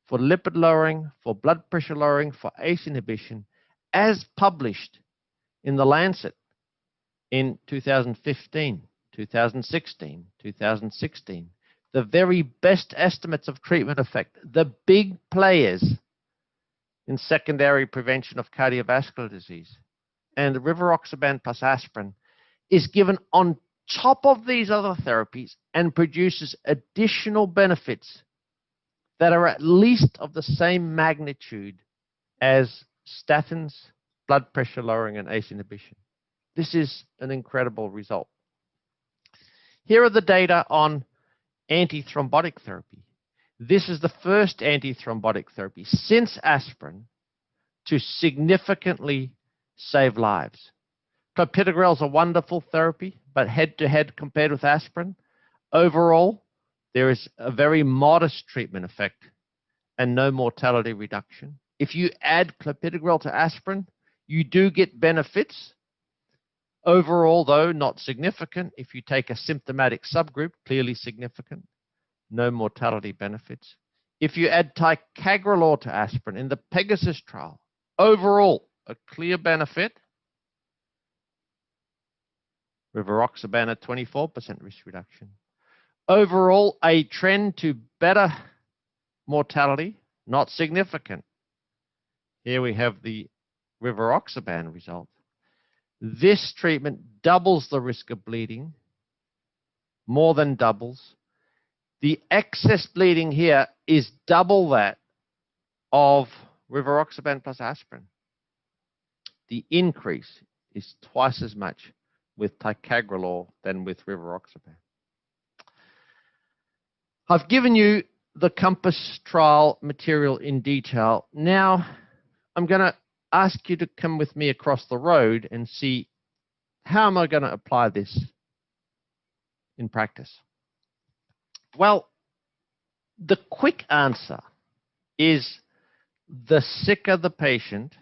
for lipid lowering, for blood pressure lowering, for ACE inhibition, as published in The Lancet in 2015, 2016, 2016. The very best estimates of treatment effect, the big players in secondary prevention of cardiovascular disease. And rivaroxaban plus aspirin is given on top of these other therapies and produces additional benefits that are at least of the same magnitude as statins, blood pressure lowering, and ACE inhibition. This is an incredible result. Here are the data on antithrombotic therapy. This is the first antithrombotic therapy since aspirin to significantly save lives. Clopidogrel is a wonderful therapy, but head-to-head compared with aspirin, overall, there is a very modest treatment effect and no mortality reduction. If you add clopidogrel to aspirin, you do get benefits. Overall, though, not significant. If you take a symptomatic subgroup, clearly significant. No mortality benefits. If you add ticagrelor to aspirin in the Pegasus trial, overall, a clear benefit. Rivaroxaban at 24% risk reduction. Overall, a trend to better mortality, not significant. Here we have the rivaroxaban result. This treatment doubles the risk of bleeding, more than doubles. The excess bleeding here is double that of rivaroxaban plus aspirin. The increase is twice as much with ticagrelor than with rivaroxaban. I've given you the COMPASS trial material in detail. Now, I'm going to ask you to come with me across the road and see how am I going to apply this in practice. Well, the quick answer is the sicker the patient,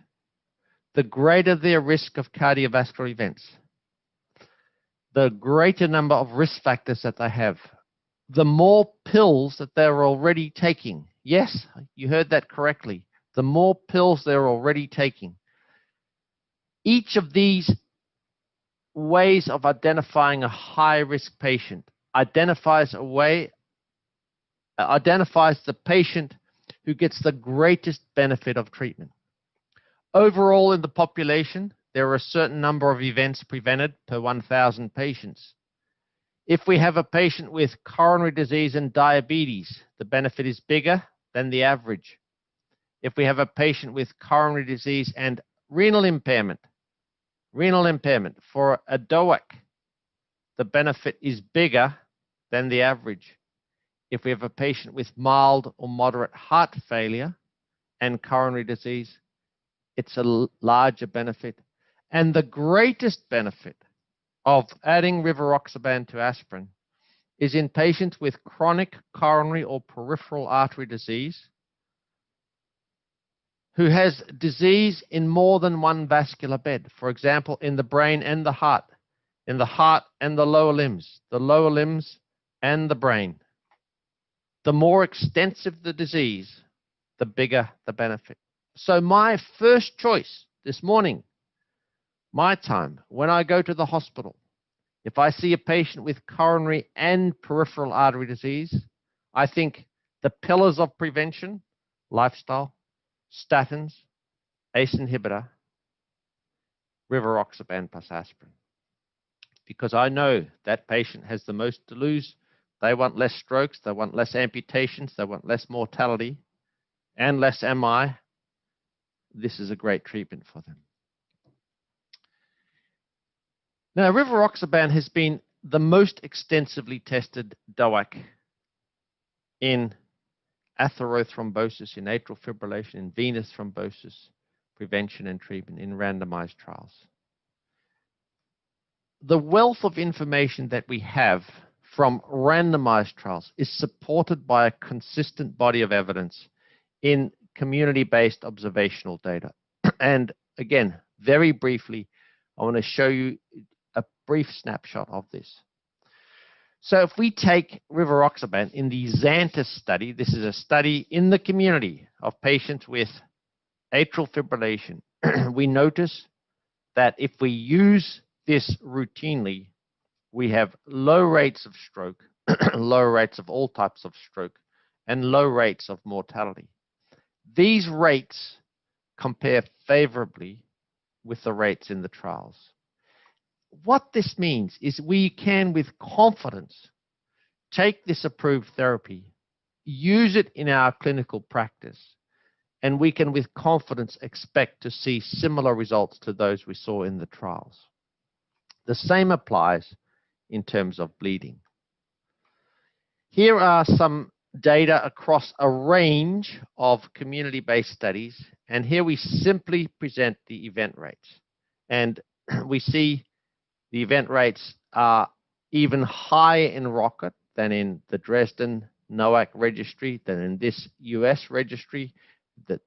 the greater their risk of cardiovascular events, the greater number of risk factors that they have, the more pills that they're already taking. Yes, you heard that correctly. The more pills they're already taking. Each of these ways of identifying a high-risk patient identifies the patient who gets the greatest benefit of treatment. Overall, in the population, there are a certain number of events prevented per 1,000 patients. If we have a patient with coronary disease and diabetes, the benefit is bigger than the average. If we have a patient with coronary disease and renal impairment for a DOAC, the benefit is bigger than the average. If we have a patient with mild or moderate heart failure and coronary disease, it's a larger benefit. And the greatest benefit of adding rivaroxaban to aspirin is in patients with chronic coronary or peripheral artery disease who has disease in more than one vascular bed, for example, in the brain and the heart, in the heart and the lower limbs and the brain. The more extensive the disease, the bigger the benefit. So my first choice this morning, my time, when I go to the hospital, if I see a patient with coronary and peripheral artery disease, I think the pillars of prevention, lifestyle, statins, ACE inhibitor, rivaroxaban plus aspirin. Because I know that patient has the most to lose. They want less strokes, they want less amputations, they want less mortality and less MI. This is a great treatment for them. Now, rivaroxaban has been the most extensively tested DOAC in atherothrombosis, in atrial fibrillation, in venous thrombosis, prevention and treatment in randomized trials. The wealth of information that we have from randomized trials is supported by a consistent body of evidence in community-based observational data. And again, very briefly, I want to show you a brief snapshot of this. So if we take rivaroxaban in the XANTUS study, this is a study in the community of patients with atrial fibrillation, we notice that if we use this routinely, we have low rates of stroke, low rates of all types of stroke, and low rates of mortality. These rates compare favorably with the rates in the trials. What this means is we can, with confidence, take this approved therapy, use it in our clinical practice, and we can, with confidence, expect to see similar results to those we saw in the trials. The same applies in terms of bleeding. Here are some data across a range of community-based studies, and here we simply present the event rates. And we see the event rates are even higher in ROCKET than in the Dresden NOAC registry, than in this US registry,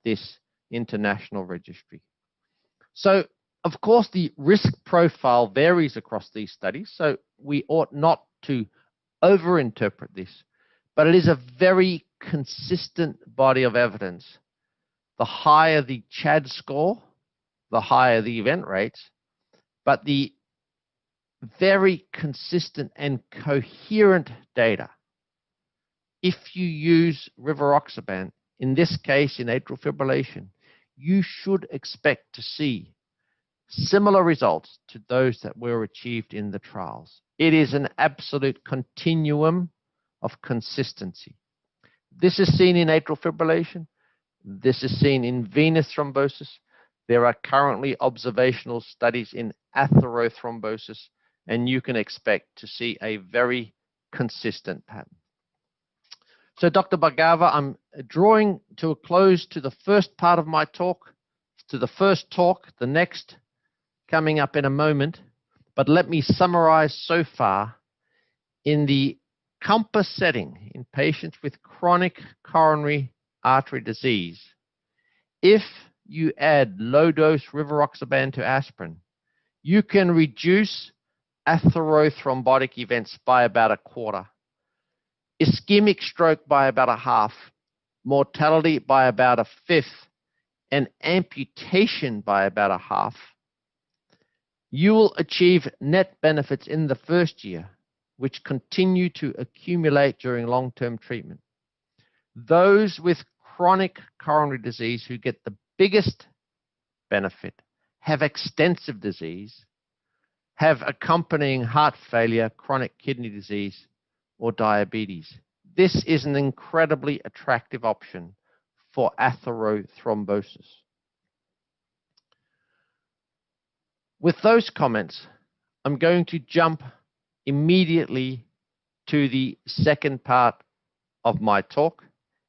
this international registry. So, of course, the risk profile varies across these studies, so we ought not to overinterpret this, but it is a very consistent body of evidence. The higher the CHAD score, the higher the event rates, but the very consistent and coherent data. If you use rivaroxaban, in this case in atrial fibrillation, you should expect to see similar results to those that were achieved in the trials. It is an absolute continuum of consistency. This is seen in atrial fibrillation. This is seen in venous thrombosis. There are currently observational studies in atherothrombosis, and you can expect to see a very consistent pattern. So, Dr. Bhargava, I'm drawing to a close to the first part of my talk. It's to the first talk, the next coming up in a moment. But let me summarize so far. In the COMPASS setting, in patients with chronic coronary artery disease, if you add low-dose rivaroxaban to aspirin, you can reduce atherothrombotic events by about a quarter, ischemic stroke by about a half, mortality by about a fifth, and amputation by about a half. You will achieve net benefits in the first year, which continue to accumulate during long-term treatment. Those with chronic coronary disease who get the biggest benefit have extensive disease, have accompanying heart failure, chronic kidney disease, or diabetes. This is an incredibly attractive option for atherothrombosis. With those comments, I'm going to jump immediately to the second part of my talk,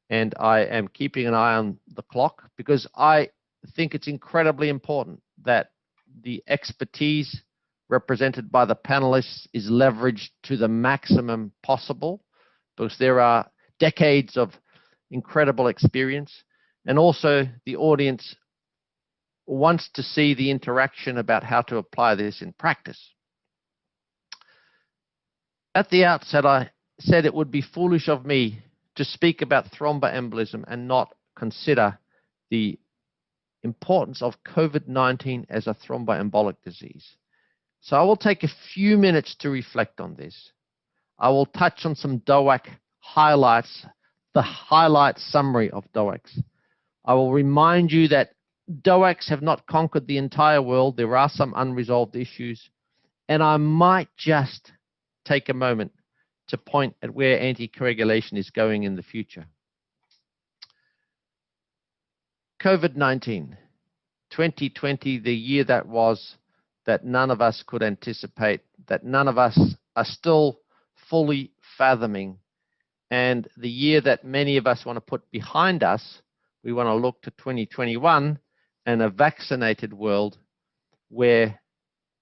and I am keeping an eye on the clock because I think it's incredibly important that the expertise represented by the panelists is leveraged to the maximum possible, because there are decades of incredible experience, and also the audience wants to see the interaction about how to apply this in practice. At the outset, I said it would be foolish of me to speak about thromboembolism and not consider the importance of COVID-19 as a thromboembolic disease. So I will take a few minutes to reflect on this. I will touch on some DOAC highlights, the highlight summary of DOACs. I will remind you that DOACs have not conquered the entire world. There are some unresolved issues. And I might just take a moment to point at where anticoagulation is going in the future. COVID-19, 2020, the year that was, that none of us could anticipate, that none of us are still fully fathoming, and the year that many of us want to put behind us. We want to look to 2021 and a vaccinated world where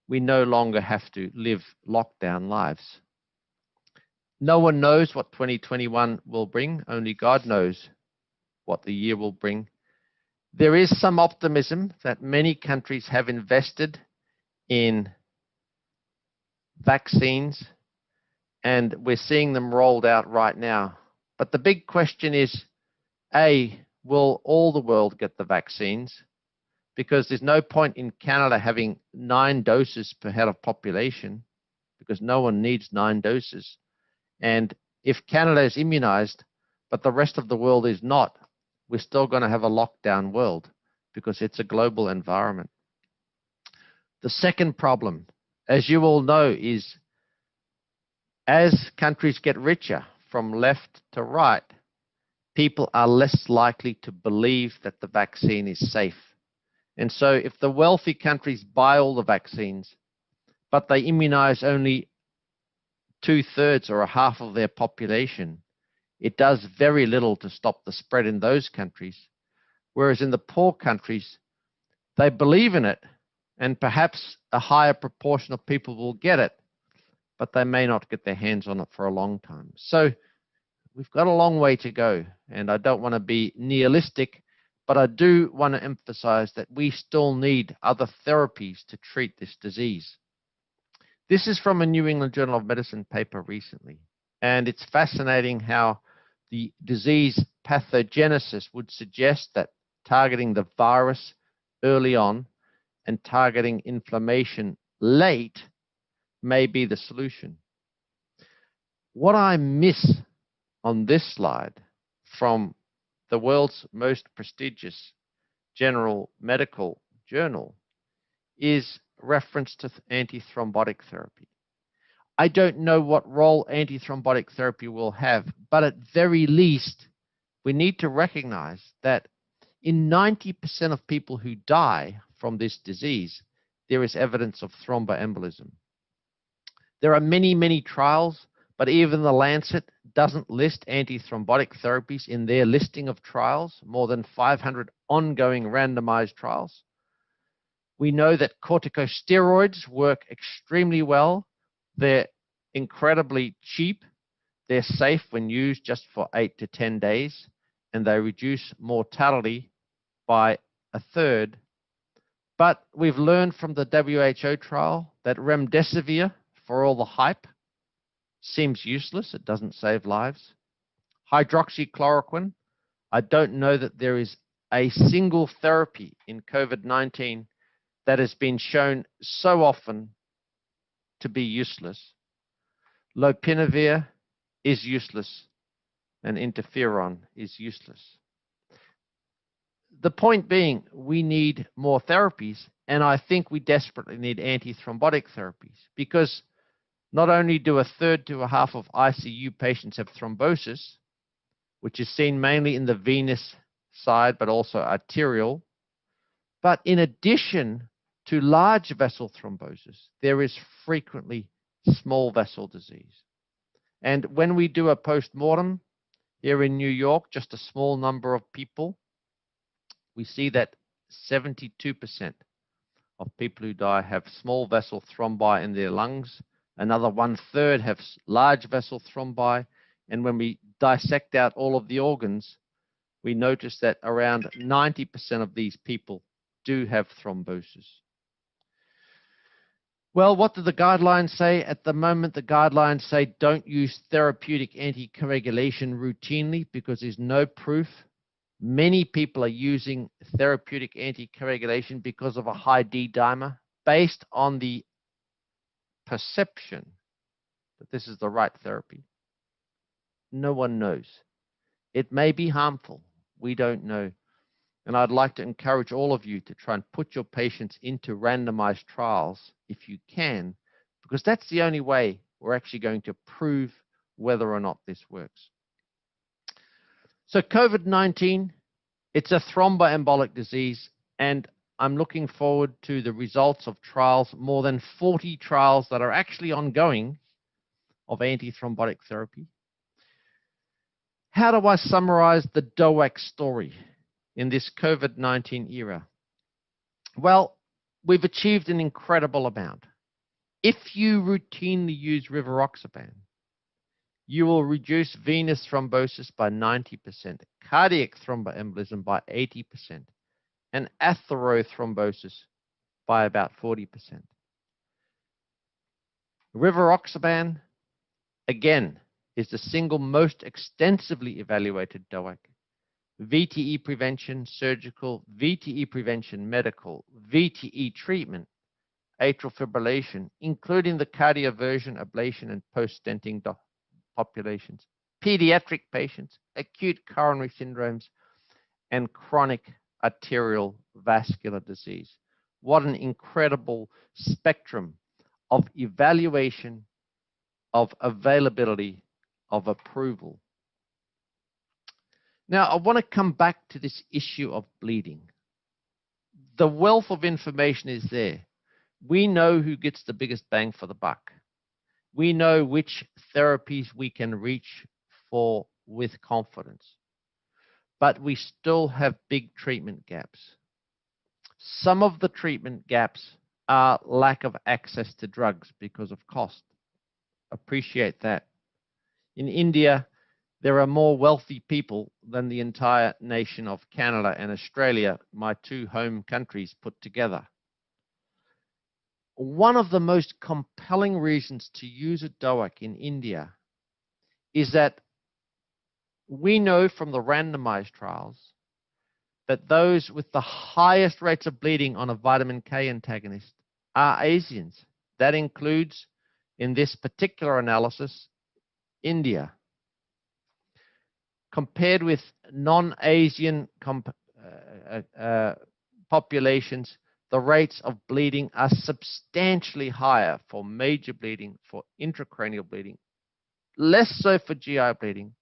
we no longer have to live lockdown lives. No one knows what 2021 will bring. Only God knows what the year will bring. There is some optimism that many countries have invested in vaccines, and we're seeing them rolled out right now. But the big question is, A, will all the world get the vaccines? Because there's no point in Canada having 9 doses per head of population, because no one needs 9 doses. And if Canada is immunized, but the rest of the world is not, we're still going to have a lockdown world because it's a global environment. The second problem, as you all know, is as countries get richer from left to right, people are less likely to believe that the vaccine is safe. And so if the wealthy countries buy all the vaccines, but they immunize only 2/3 or a half of their population, it does very little to stop the spread in those countries. Whereas in the poor countries, they believe in it, and perhaps a higher proportion of people will get it, but they may not get their hands on it for a long time. So we've got a long way to go, and I don't want to be nihilistic, but I do want to emphasize that we still need other therapies to treat this disease. This is from a New England Journal of Medicine paper recently, and it's fascinating how the disease pathogenesis would suggest that targeting the virus early on and targeting inflammation late may be the solution. What I miss on this slide from the world's most prestigious general medical journal is reference to antithrombotic therapy. I don't know what role antithrombotic therapy will have, but at very least, we need to recognize that in 90% of people who die from this disease, there is evidence of thromboembolism. There are many, many trials, but even the Lancet doesn't list antithrombotic therapies in their listing of trials, more than 500 ongoing randomized trials. We know that corticosteroids work extremely well. They're incredibly cheap. They're safe when used just for 8 to 10 days, and they reduce mortality by a third. But we've learned from the WHO trial that remdesivir, for all the hype, seems useless. It doesn't save lives. Hydroxychloroquine, I don't know that there is a single therapy in COVID-19 that has been shown so often to be useless. Lopinavir is useless, and interferon is useless. The point being, we need more therapies, and I think we desperately need antithrombotic therapies, because not only do a third to a half of ICU patients have thrombosis, which is seen mainly in the venous side, but also arterial, but in addition to large vessel thrombosis, there is frequently small vessel disease. And when we do a post-mortem here in New York, just a small number of people, we see that 72% of people who die have small vessel thrombi in their lungs. Another 1/3 have large vessel thrombi. And when we dissect out all of the organs, we notice that around 90% of these people do have thrombosis. Well, what do the guidelines say? At the moment, the guidelines say don't use therapeutic anticoagulation routinely because there's no proof. Many people are using therapeutic anticoagulation because of a high D dimer based on the perception that this is the right therapy. No one knows. It may be harmful. We don't know. And I'd like to encourage all of you to try and put your patients into randomized trials if you can, because that's the only way we're actually going to prove whether or not this works. So COVID-19, it's a thromboembolic disease, and I'm looking forward to the results of trials, more than 40 trials that are actually ongoing of antithrombotic therapy. How do I summarize the DOAC story in this COVID-19 era? Well, we've achieved an incredible amount. If you routinely use Rivaroxaban, you will reduce venous thrombosis by 90%, cardiac thromboembolism by 80%, and atherothrombosis by about 40%. Rivaroxaban, again, is the single most extensively evaluated DOAC. VTE prevention, surgical, VTE prevention, medical, VTE treatment, atrial fibrillation, including the cardioversion, ablation, and post-stenting populations, pediatric patients, acute coronary syndromes, and chronic arterial vascular disease. What an incredible spectrum of evaluation, of availability, of approval. Now, I want to come back to this issue of bleeding. The wealth of information is there. We know who gets the biggest bang for the buck. We know which therapies we can reach for with confidence. But we still have big treatment gaps. Some of the treatment gaps are lack of access to drugs because of cost. Appreciate that. In India, there are more wealthy people than the entire nation of Canada and Australia, my two home countries put together. One of the most compelling reasons to use a DOAC in India is that we know from the randomized trials that those with the highest rates of bleeding on a vitamin K antagonist are Asians. That includes, in this particular analysis, India. Compared with non-Asian populations, the rates of bleeding are substantially higher for major bleeding, for intracranial bleeding, less so for GI bleeding,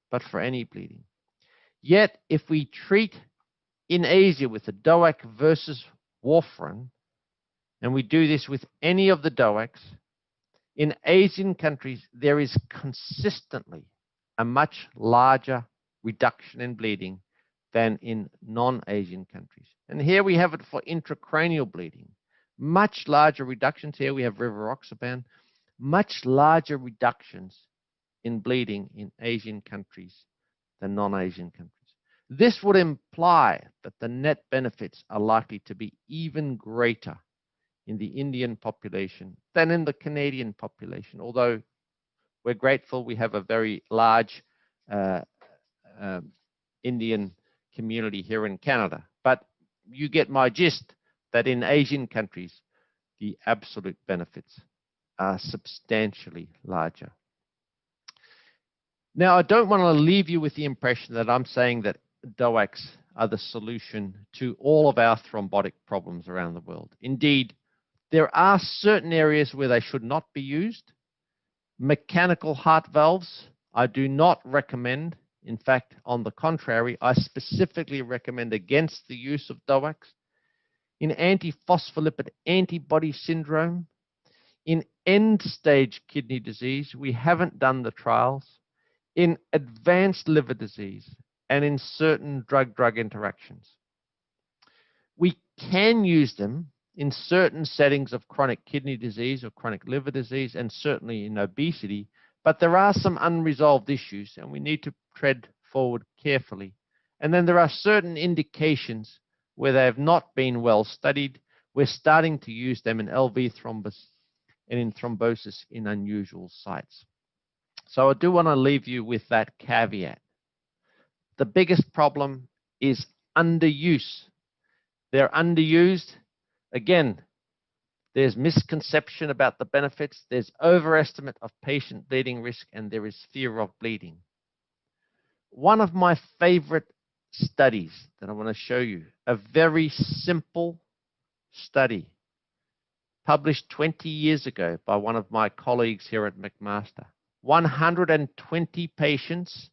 but for any bleeding. Yet, if we treat in Asia with the DOAC versus warfarin, and we do this with any of the DOACs, in Asian countries, there is consistently a much larger reduction in bleeding than in non-Asian countries. And here we have it for intracranial bleeding. Much larger reductions. Here we have rivaroxaban. Much larger reductions in bleeding in Asian countries than non-Asian countries. This would imply that the net benefits are likely to be even greater in the Indian population than in the Canadian population, although we're grateful we have a very large Indian community here in Canada. But you get my gist that in Asian countries, the absolute benefits are substantially larger. Now, I don't want to leave you with the impression that I'm saying that DOACs are the solution to all of our thrombotic problems around the world. Indeed, there are certain areas where they should not be used. Mechanical heart valves, I do not recommend. In fact, on the contrary, I specifically recommend against the use of DOACs. In antiphospholipid antibody syndrome, in end-stage kidney disease, we haven't done the trials. In advanced liver disease, and in certain drug-drug interactions. We can use them in certain settings of chronic kidney disease or chronic liver disease, and certainly in obesity, but there are some unresolved issues, and we need to tread forward carefully. And then there are certain indications where they have not been well studied. We're starting to use them in LV thrombus and in thrombosis in unusual sites. So I do want to leave you with that caveat. The biggest problem is underuse. They're underused. Again, there's misconception about the benefits. There's overestimate of patient bleeding risk, and there is fear of bleeding. One of my favorite studies that I want to show you, a very simple study published 20 years ago by one of my colleagues here at McMaster. 120 persons,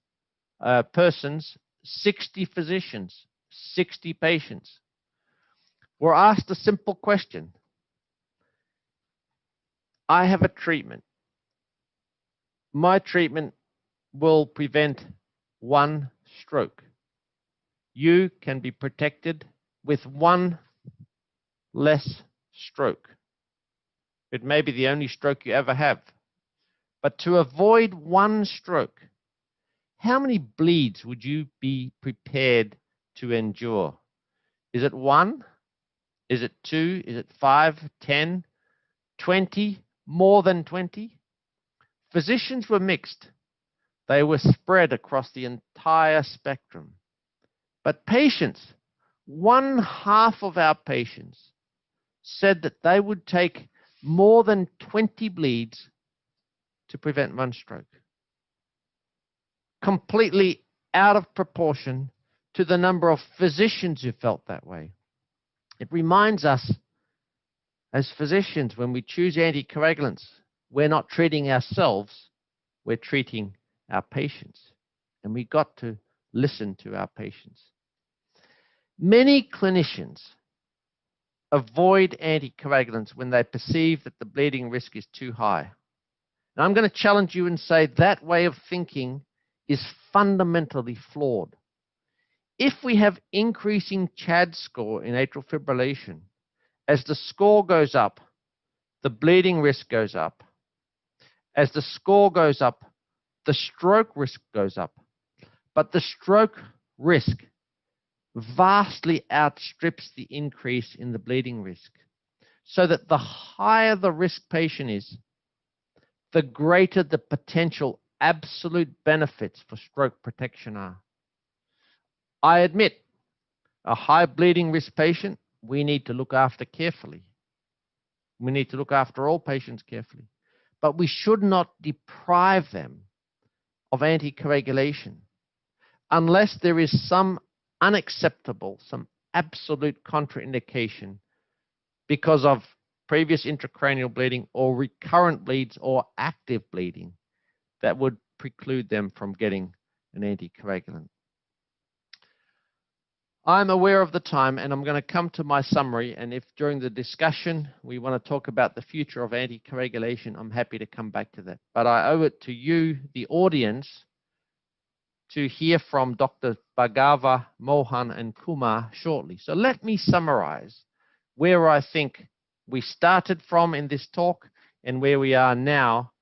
60 physicians, 60 patients were asked a simple question. I have a treatment. My treatment will prevent one stroke. You can be protected with one less stroke. It may be the only stroke you ever have. But to avoid one stroke, how many bleeds would you be prepared to endure? Is it 1? Is it 2? Is it 5, 10, 20, more than 20? Physicians were mixed. They were spread across the entire spectrum. But patients, 1/2 of our patients said that they would take more than 20 bleeds to prevent one stroke. Completely out of proportion to the number of physicians who felt that way. It reminds us, as physicians, when we choose anticoagulants, we're not treating ourselves, we're treating our patients. And we've got to listen to our patients. Many clinicians avoid anticoagulants when they perceive that the bleeding risk is too high. And I'm going to challenge you and say that way of thinking is fundamentally flawed. If we have increasing CHAD score in atrial fibrillation, as the score goes up, the bleeding risk goes up. As the score goes up, the stroke risk goes up. But the stroke risk vastly outstrips the increase in the bleeding risk. So that the higher the risk patient is, the greater the potential absolute benefits for stroke protection are. I admit, a high bleeding risk patient, we need to look after carefully. We need to look after all patients carefully. But we should not deprive them of anticoagulation unless there is some unacceptable, some absolute contraindication because of previous intracranial bleeding or recurrent bleeds or active bleeding that would preclude them from getting an anticoagulant. I'm aware of the time, and I'm going to come to my summary, and if during the discussion we want to talk about the future of anticoagulation, I'm happy to come back to that. But I owe it to you, the audience, to hear from Dr. Bhargava, Mohan, and Kumar shortly. So let me summarize where I think we started from in this talk and where we are now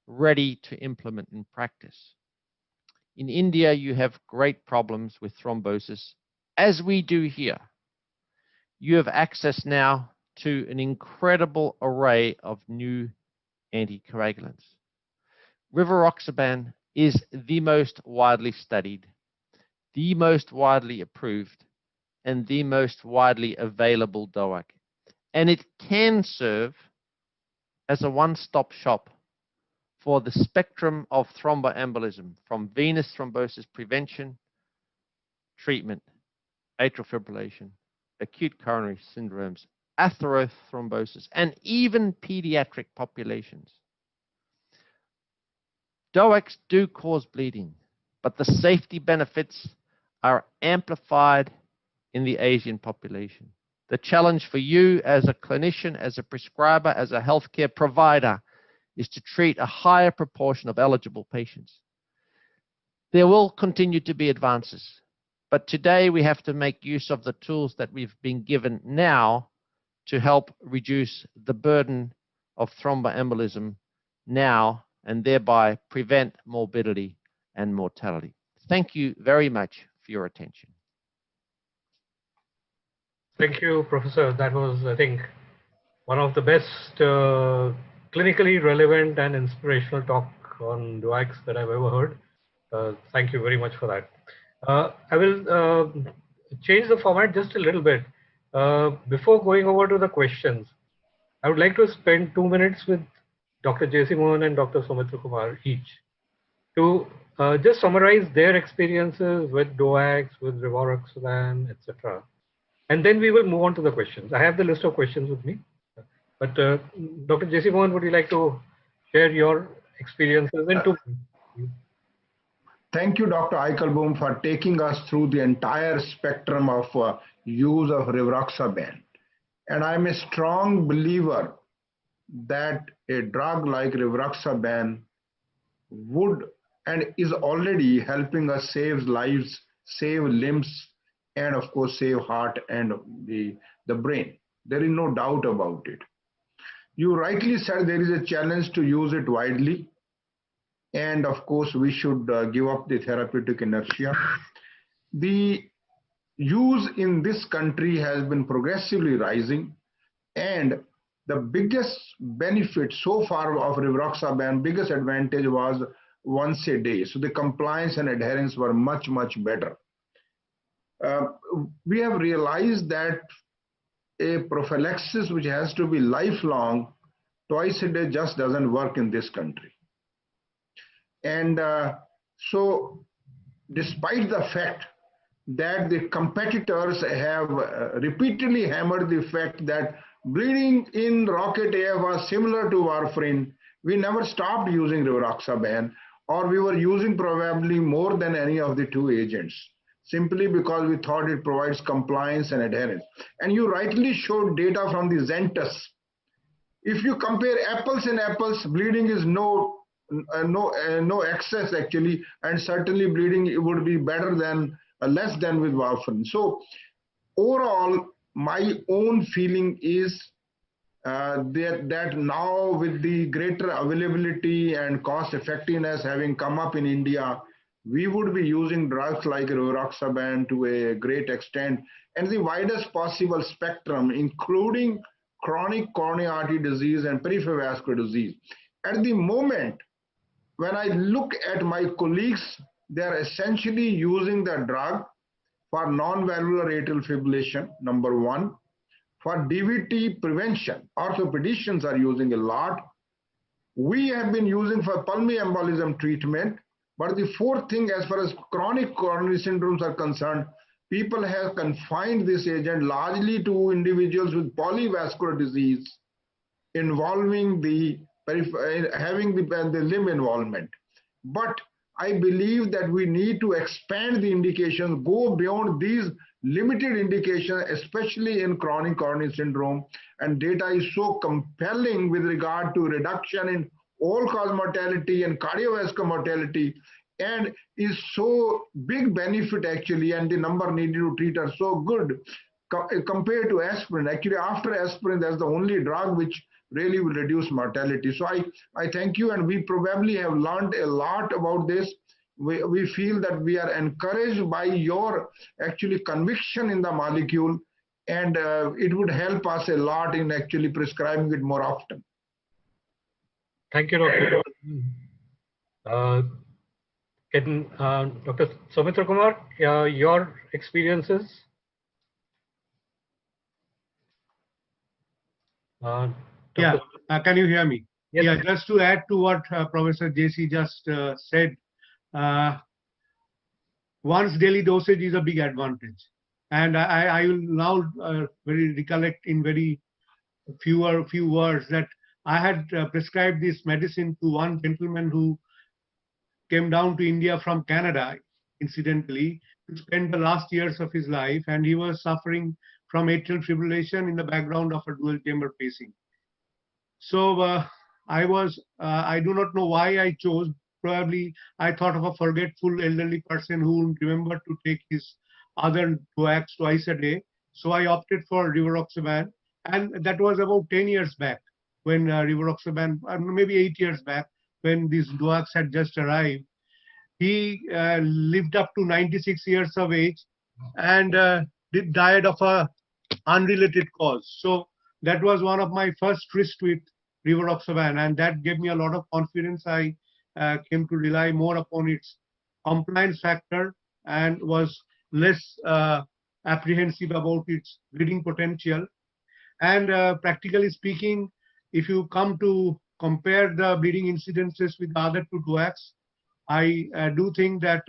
ready to implement in practice. In India, you have great problems with thrombosis, as we do here. You have access now to an incredible array of new anticoagulants. Rivaroxaban is the most widely studied, the most widely approved, and the most widely available DOAC. And it can serve as a one-stop shop for the spectrum of thromboembolism, from venous thrombosis prevention, treatment, atrial fibrillation, acute coronary syndromes, atherothrombosis, and even pediatric populations. DOACs do cause bleeding, but the safety benefits are amplified in the Asian population. The challenge for you as a clinician, as a prescriber, as a healthcare provider is to treat a higher proportion of eligible patients. There will continue to be advances, but today we have to make use of the tools that we've been given now to help reduce the burden of thromboembolism now and thereby prevent morbidity and mortality. Thank you very much for your attention. Thank you, Professor. That was, I think, one of the best clinically relevant and inspirational talk on DOACs that I've ever heard. Thank you very much for that. I will change the format just a little bit. Before going over to the questions, I would like to spend 2 minutes with Dr. J.C. Mohan and Dr. Soumitra Kumar each to just summarize their experiences with DOACs, with Rivaroxaban, etc. And then we will move on to the questions. I have the list of questions with me. But Dr. J.C. Mohan, would you like to share your experiences in 2 minutes? Thank you, Dr. Eikelboom, for taking us through the entire spectrum of use of Rivaroxaban. And I'm a strong believer that a drug like Rivaroxaban would and is already helping us save lives, save limbs, and of course save heart and the brain. There is no doubt about it. You rightly said there is a challenge to use it widely. And of course, we should give up the therapeutic inertia. The use in this country has been progressively rising, and the biggest benefit so far of Rivaroxaban, biggest advantage was once a day. So the compliance and adherence were much, much better. We have realized that a prophylaxis which has to be lifelong, twice a day just doesn't work in this country. And so despite the fact that the competitors have repeatedly hammered the fact that bleeding in rocket AF was similar to warfarin, we never stopped using Rivaroxaban, or we were using probably more than any of the two agents, simply because we thought it provides compliance and adherence. And you rightly showed data from the XANTUS. If you compare apples and apples, bleeding is no excess actually, and certainly bleeding would be better than less than with warfarin. So overall, my own feeling is that now with the greater availability and cost effectiveness having come up in India, we would be using drugs like Rivaroxaban to a great extent, and the widest possible spectrum, including chronic coronary artery disease and peripheral vascular disease. At the moment, when I look at my colleagues, they are essentially using the drug for non-valvular atrial fibrillation, number one. For DVT prevention, orthopedicians are using a lot. We have been using for pulmonary embolism treatment. But the fourth thing, as far as chronic coronary syndromes are concerned, people have confined this agent largely to individuals with polyvascular disease involving having the limb involvement. But I believe that we need to expand the indications, go beyond these limited indications, especially in chronic coronary syndrome. And data is so compelling with regard to reduction in all-cause mortality and cardiovascular mortality. and is so big benefit actually, and the number needed to treat are so good compared to aspirin. Actually, after aspirin, that's the only drug which really will reduce mortality. So I thank you, and we probably have learned a lot about this. We feel that we are encouraged by your actually conviction in the molecule, and it would help us a lot in actually prescribing it more often. Thank you, Dr. Can Dr. Soumitra Kumar, your experiences? Yeah, can you hear me? Yes. Yeah, just to add to what Professor JC just said, once daily dosage is a big advantage. And I will now very recollect in very few words that I had prescribed this medicine to one gentleman who came down to India from Canada, incidentally, to spend the last years of his life, and he was suffering from atrial fibrillation in the background of a dual chamber pacing. So I do not know why I chose. Probably I thought of a forgetful elderly person who would remember to take his other DOACs twice a day. So I opted for Rivaroxaban, and that was about 10 years back when Rivaroxaban, maybe 8 years back, when these DOACs had just arrived. He lived up to 96 years of age and died of a unrelated cause. So that was one of my first trysts with Rivaroxaban, and that gave me a lot of confidence. I came to rely more upon its compliance factor and was less apprehensive about its bleeding potential. And practically speaking, if you come to compare the bleeding incidences with the other two DOACs, I do think that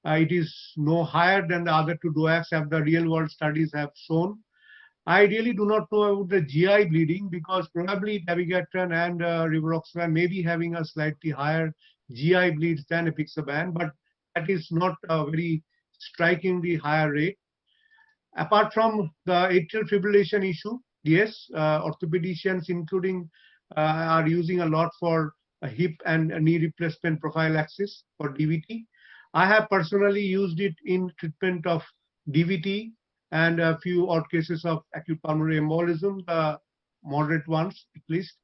it is no higher than the other two DOACs as the real world studies have shown. I really do not know about the GI bleeding because probably dabigatran and Rivaroxaban may be having a slightly higher GI bleeds than apixaban, but that is not a very strikingly higher rate. Apart from the atrial fibrillation issue, yes, orthopedicians including are using a lot for hip and knee replacement prophylaxis for DVT. I have personally used it in treatment of DVT and a few odd cases of acute pulmonary embolism, the moderate ones at least.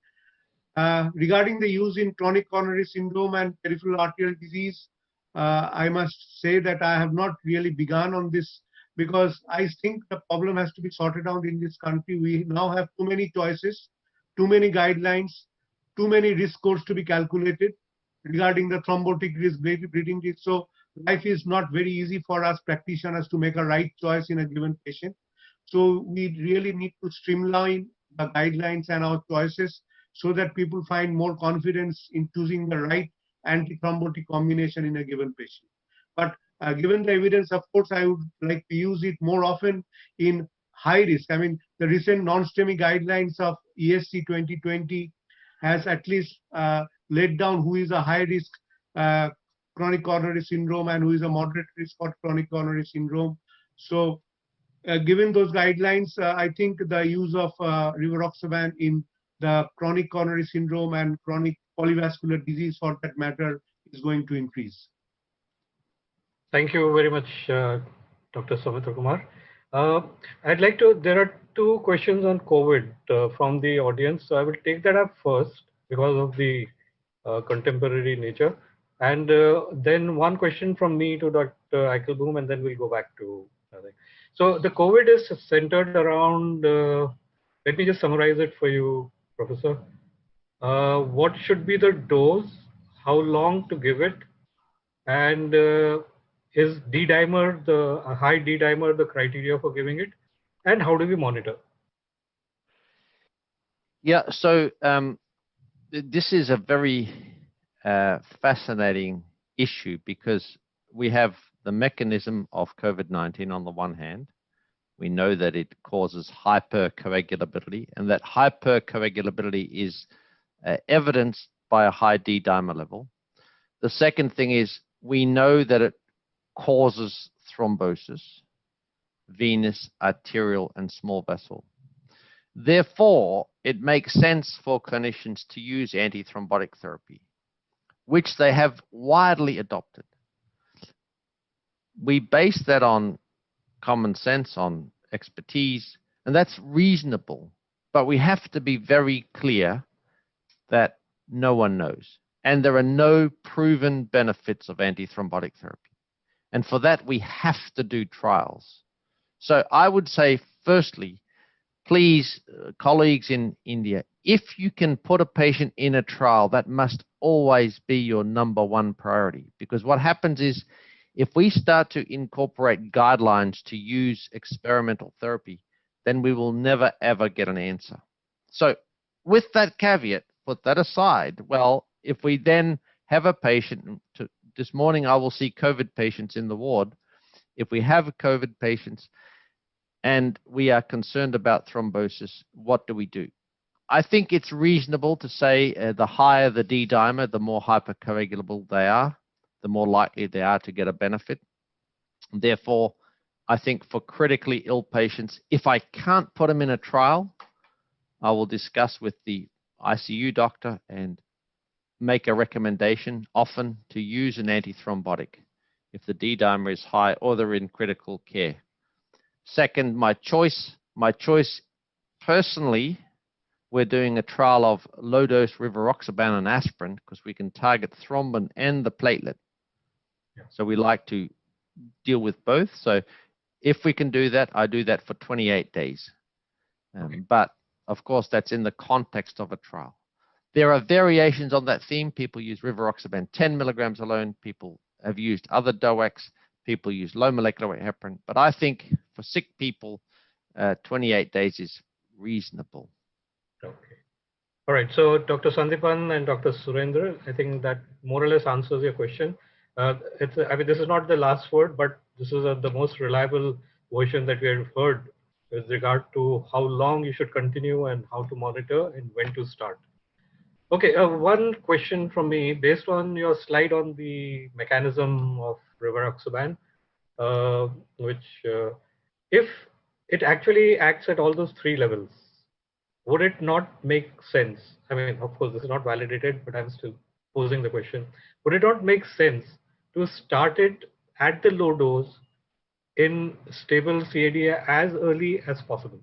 Regarding the use in chronic coronary syndrome and peripheral arterial disease, I must say that I have not really begun on this because I think the problem has to be sorted out in this country. We now have too many choices, too many guidelines, too many risk scores to be calculated regarding the thrombotic risk, bleeding risk. So life is not very easy for us practitioners to make a right choice in a given patient. So we really need to streamline the guidelines and our choices so that people find more confidence in choosing the right antithrombotic combination in a given patient. But given the evidence, of course, I would like to use it more often in high risk. I mean, the recent non-STEMI guidelines of ESC 2020 has at least laid down who is a high risk chronic coronary syndrome and who is a moderate risk for chronic coronary syndrome. So given those guidelines, I think the use of Rivaroxaban in the chronic coronary syndrome and chronic polyvascular disease for that matter is going to increase. Thank you very much, Dr. Soumitra Kumar. I'd like to, there are two questions on COVID from the audience. So I will take that up first because of the contemporary nature. And then one question from me to Dr. Eikelboom, and then we'll go back to nothing. So the COVID is centered around, let me just summarize it for you, Professor. What should be the dose, how long to give it, and is D-dimer, the high D-dimer, the criteria for giving it, and how do we monitor? Yeah, so this is a very fascinating issue because we have the mechanism of COVID-19 on the one hand. We know that it causes hypercoagulability, and that hypercoagulability is evidenced by a high D-dimer level. The second thing is we know that it causes thrombosis, venous, arterial, and small vessel. Therefore, it makes sense for clinicians to use antithrombotic therapy. which they have widely adopted. We base that on common sense, on expertise, and that's reasonable. But we have to be very clear that no one knows. And there are no proven benefits of antithrombotic therapy. And for that, we have to do trials. So I would say, firstly, please, colleagues in India, if you can put a patient in a trial, that must always be your number one priority. Because what happens is, if we start to incorporate guidelines to use experimental therapy, then we will never, ever get an answer. So with that caveat, put that aside, well, if we then have a patient, this morning I will see COVID patients in the ward. If we have COVID patients and we are concerned about thrombosis, what do we do? I think it's reasonable to say the higher the D dimer, the more hypercoagulable they are, the more likely they are to get a benefit. Therefore, I think for critically ill patients, if I can't put them in a trial, I will discuss with the ICU doctor and make a recommendation often to use an antithrombotic if the D dimer is high or they're in critical care. Second, my choice personally, we're doing a trial of low-dose rivaroxaban and aspirin because we can target thrombin and the platelet. Yeah. So we like to deal with both. So if we can do that, I do that for 28 days. Okay. But of course, that's in the context of a trial. There are variations on that theme. People use rivaroxaban 10 milligrams alone. People have used other DOACs. People use low molecular weight heparin. But I think for sick people, 28 days is reasonable. Okay. All right. So Dr. Sandipan and Dr. Surendra, I think that more or less answers your question. I mean, this is not the last word, but this is the most reliable version that we have heard with regard to how long you should continue and how to monitor and when to start. Okay, one question from me, based on your slide on the mechanism of rivaroxaban, if it actually acts at all those three levels, would it not make sense? I mean, of course, this is not validated, but I'm still posing the question. Would it not make sense to start it at the low dose in stable CAD as early as possible?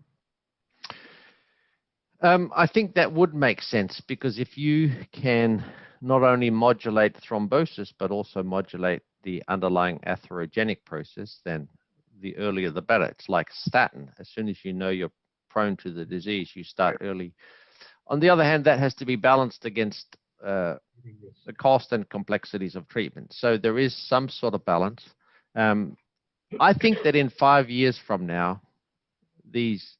I think that would make sense, because if you can not only modulate thrombosis, but also modulate the underlying atherogenic process, then the earlier the better. It's like statin. As soon as you know you're prone to the disease, you start early. On the other hand, that has to be balanced against the cost and complexities of treatment. So there is some sort of balance. I think that in 5 years from now, these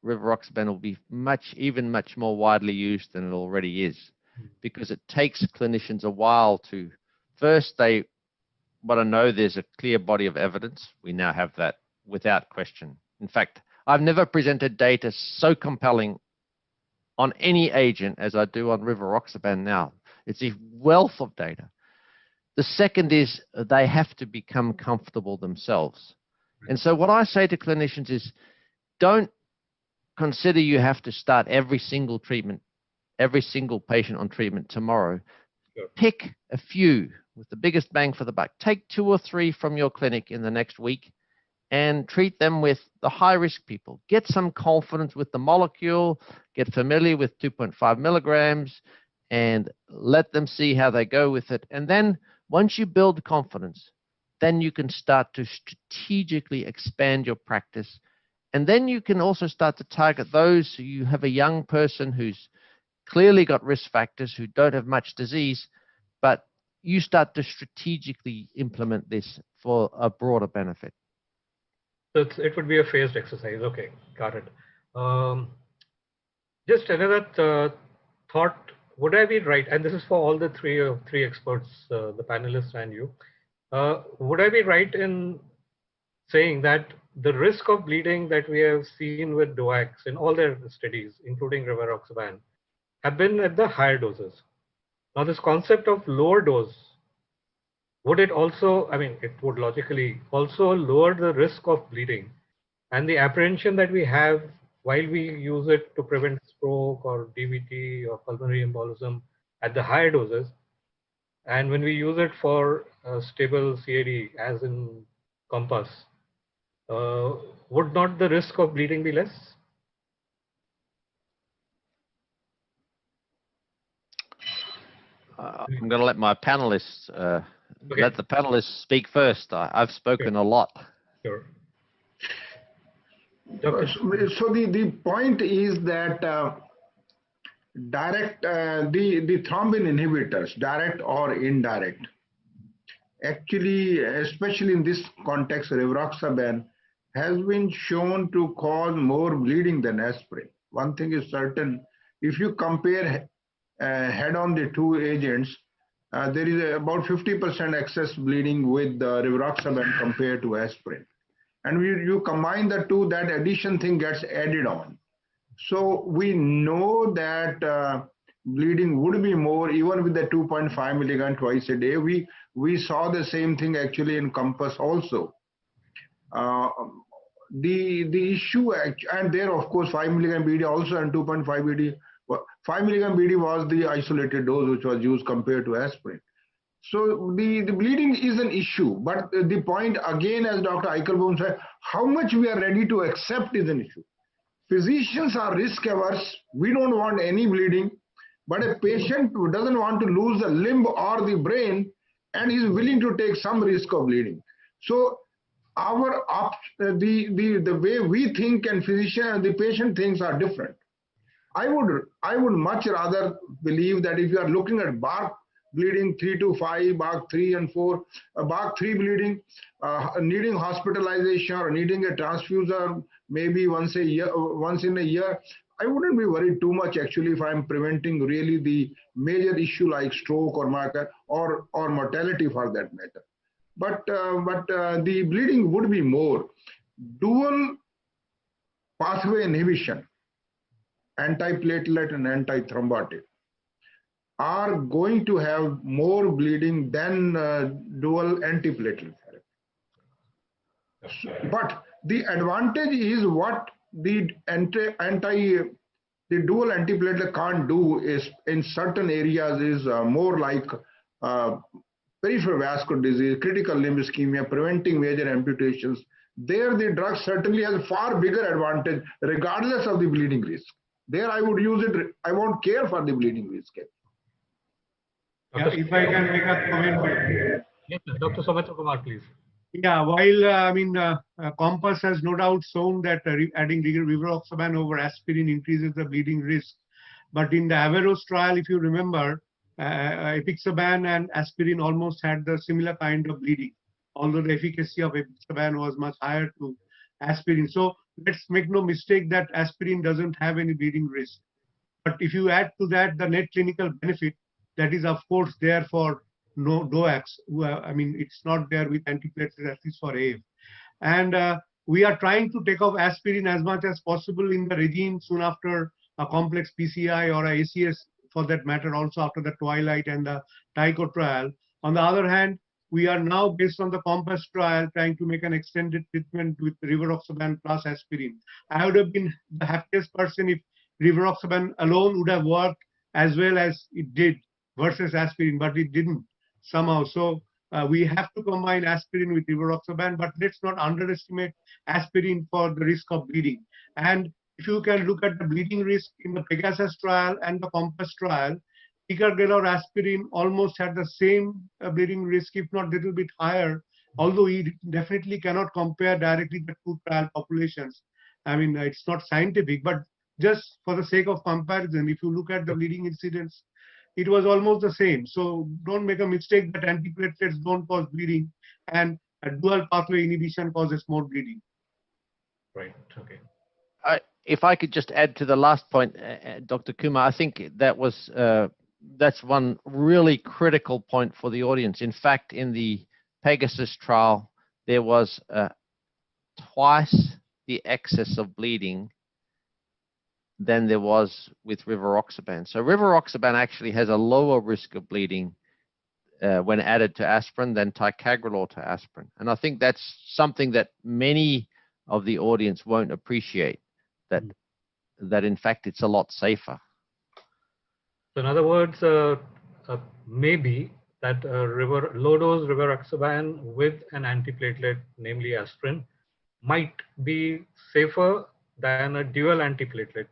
rivaroxaban will be even much more widely used than it already is, because it takes clinicians a while to first they want to know there's a clear body of evidence. We now have that without question. In fact, I've never presented data so compelling on any agent as I do on rivaroxaban now. It's a wealth of data. The second is they have to become comfortable themselves. And so what I say to clinicians is, don't consider you have to start every single patient on treatment tomorrow. Sure. Pick a few with the biggest bang for the buck. Take 2 or 3 from your clinic in the next week and treat them with the high-risk people. Get some confidence with the molecule, get familiar with 2.5 milligrams, and let them see how they go with it. And then once you build confidence, then you can start to strategically expand your practice. And then you can also start to target those who you have a young person who's clearly got risk factors, who don't have much disease, but you start to strategically implement this for a broader benefit. So it would be a phased exercise. Okay, got it. Just another thought. Would I be right? And this is for all the three experts, the panelists and you. Would I be right in saying that the risk of bleeding that we have seen with DOACs in all their studies, including rivaroxaban, have been at the higher doses? Now, this concept of lower dose, would it also, I mean, it would logically also lower the risk of bleeding and the apprehension that we have while we use it to prevent stroke or DVT or pulmonary embolism at the higher doses. And when we use it for stable CAD, as in COMPASS, would not the risk of bleeding be less? I'm going to let my panelists, Okay. let the panelists speak first. I've spoken a lot. Sure. So the point is that the thrombin inhibitors, direct or indirect, actually, especially in this context, rivaroxaban has been shown to cause more bleeding than aspirin. One thing is certain: if you compare head-on the two agents, there is about 50% excess bleeding with rivaroxaban compared to aspirin. And you combine the two, that addition thing gets added on. So we know that bleeding would be more even with the 2.5 milligram twice a day. We saw the same thing actually in COMPASS also. The issue, and there of course 5 milligram BD also, and 2.5 BD, 5 milligram BD was the isolated dose which was used compared to aspirin. So the bleeding is an issue, but the point again, as Dr. Eikelboom said, how much we are ready to accept is an issue. Physicians are risk averse. We don't want any bleeding, but a patient who doesn't want to lose a limb or the brain and is willing to take some risk of bleeding. So the way we think and physician and the patient thinks are different. I would much rather believe that if you are looking at BARC bleeding 3 to 5, BARC 3 and 4, BARC 3 bleeding, needing hospitalization or needing a transfuser maybe once in a year, I wouldn't be worried too much actually if I'm preventing really the major issue like stroke or mortality for that matter. But the bleeding would be more. Dual pathway inhibition, antiplatelet and antithrombotic, are going to have more bleeding than dual antiplatelet therapy. But the advantage is what the dual antiplatelet can't do is in certain areas is more like peripheral vascular disease, critical limb ischemia, preventing major amputations. There the drug certainly has a far bigger advantage regardless of the bleeding risk. There I would use it, I won't care for the bleeding risk. Yeah, if I can make a comment. Yes, Dr. Soumitra Kumar, please. Yeah, while COMPASS has no doubt shown that adding rivaroxaban over aspirin increases the bleeding risk. But in the Averroes trial, if you remember, apixaban and aspirin almost had the similar kind of bleeding, although the efficacy of apixaban was much higher to aspirin. So let's make no mistake that aspirin doesn't have any bleeding risk. But if you add to that the net clinical benefit, that is of course there for no DOACs. I mean, it's not there with antiplatelets, at least for AF. And we are trying to take off aspirin as much as possible in the regime soon after a complex PCI or a ACS, for that matter, also after the Twilight and the Tycho trial. On the other hand, we are now, based on the COMPASS trial, trying to make an extended treatment with rivaroxaban plus aspirin. I would have been the happiest person if rivaroxaban alone would have worked as well as it did versus aspirin, but it didn't somehow. So we have to combine aspirin with rivaroxaban, but let's not underestimate aspirin for the risk of bleeding. And if you can look at the bleeding risk in the Pegasus trial and the COMPASS trial, ticagrelor aspirin almost had the same bleeding risk, if not a little bit higher, although we definitely cannot compare directly the two trial populations. I mean, it's not scientific, but just for the sake of comparison, if you look at the bleeding incidence, it was almost the same. So don't make a mistake that antiplatelets don't cause bleeding and a dual pathway inhibition causes more bleeding. Right. Okay. If I could just add to the last point, Dr. Kumar, I think that was that's one really critical point for the audience. In fact, in the Pegasus trial, there was twice the excess of bleeding than there was with rivaroxaban. So rivaroxaban actually has a lower risk of bleeding when added to aspirin than ticagrelor to aspirin. And I think that's something that many of the audience won't appreciate, that in fact it's a lot safer. So in other words, maybe that low-dose rivaroxaban with an antiplatelet, namely aspirin, might be safer than a dual antiplatelet?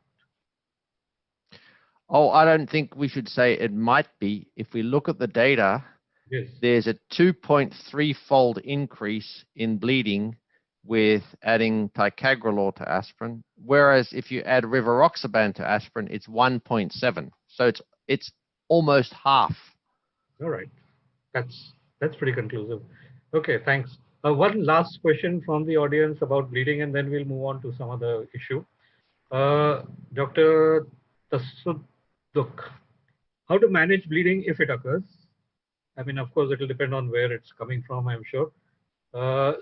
Oh, I don't think we should say it might be. If we look at the data, Yes. there's a 2.3-fold increase in bleeding with adding ticagrelor to aspirin, whereas if you add rivaroxaban to aspirin, it's 1.7. So it's almost half. All right. That's pretty conclusive. Okay, thanks. One last question from the audience about bleeding, and then we'll move on to some other issue. Dr. Tasuduk, how to manage bleeding if it occurs? I mean, of course, it will depend on where it's coming from, I'm sure.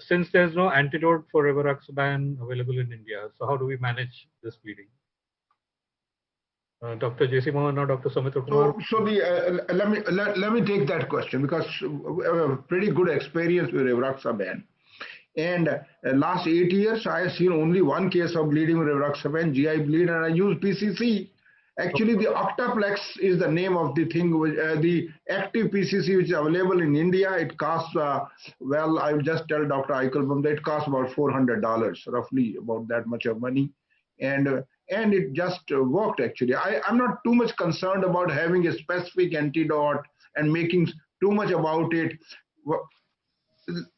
Since there's no antidote for rivaroxaban available in India, so how do we manage this bleeding? Dr. J.C. Mohan or Dr. Soumitra Kumar? Let me take that question, because we have a pretty good experience with rivaroxaban. And last 8 years, I have seen only one case of bleeding with rivaroxaban, GI bleed, and I use PCC. Actually, the Octaplex is the name of the thing, the active PCC which is available in India. It costs, well, I will just tell Dr. Eikelboom that it costs about $400, roughly about that much of money. And it just worked actually. I'm not too much concerned about having a specific antidote and making too much about it.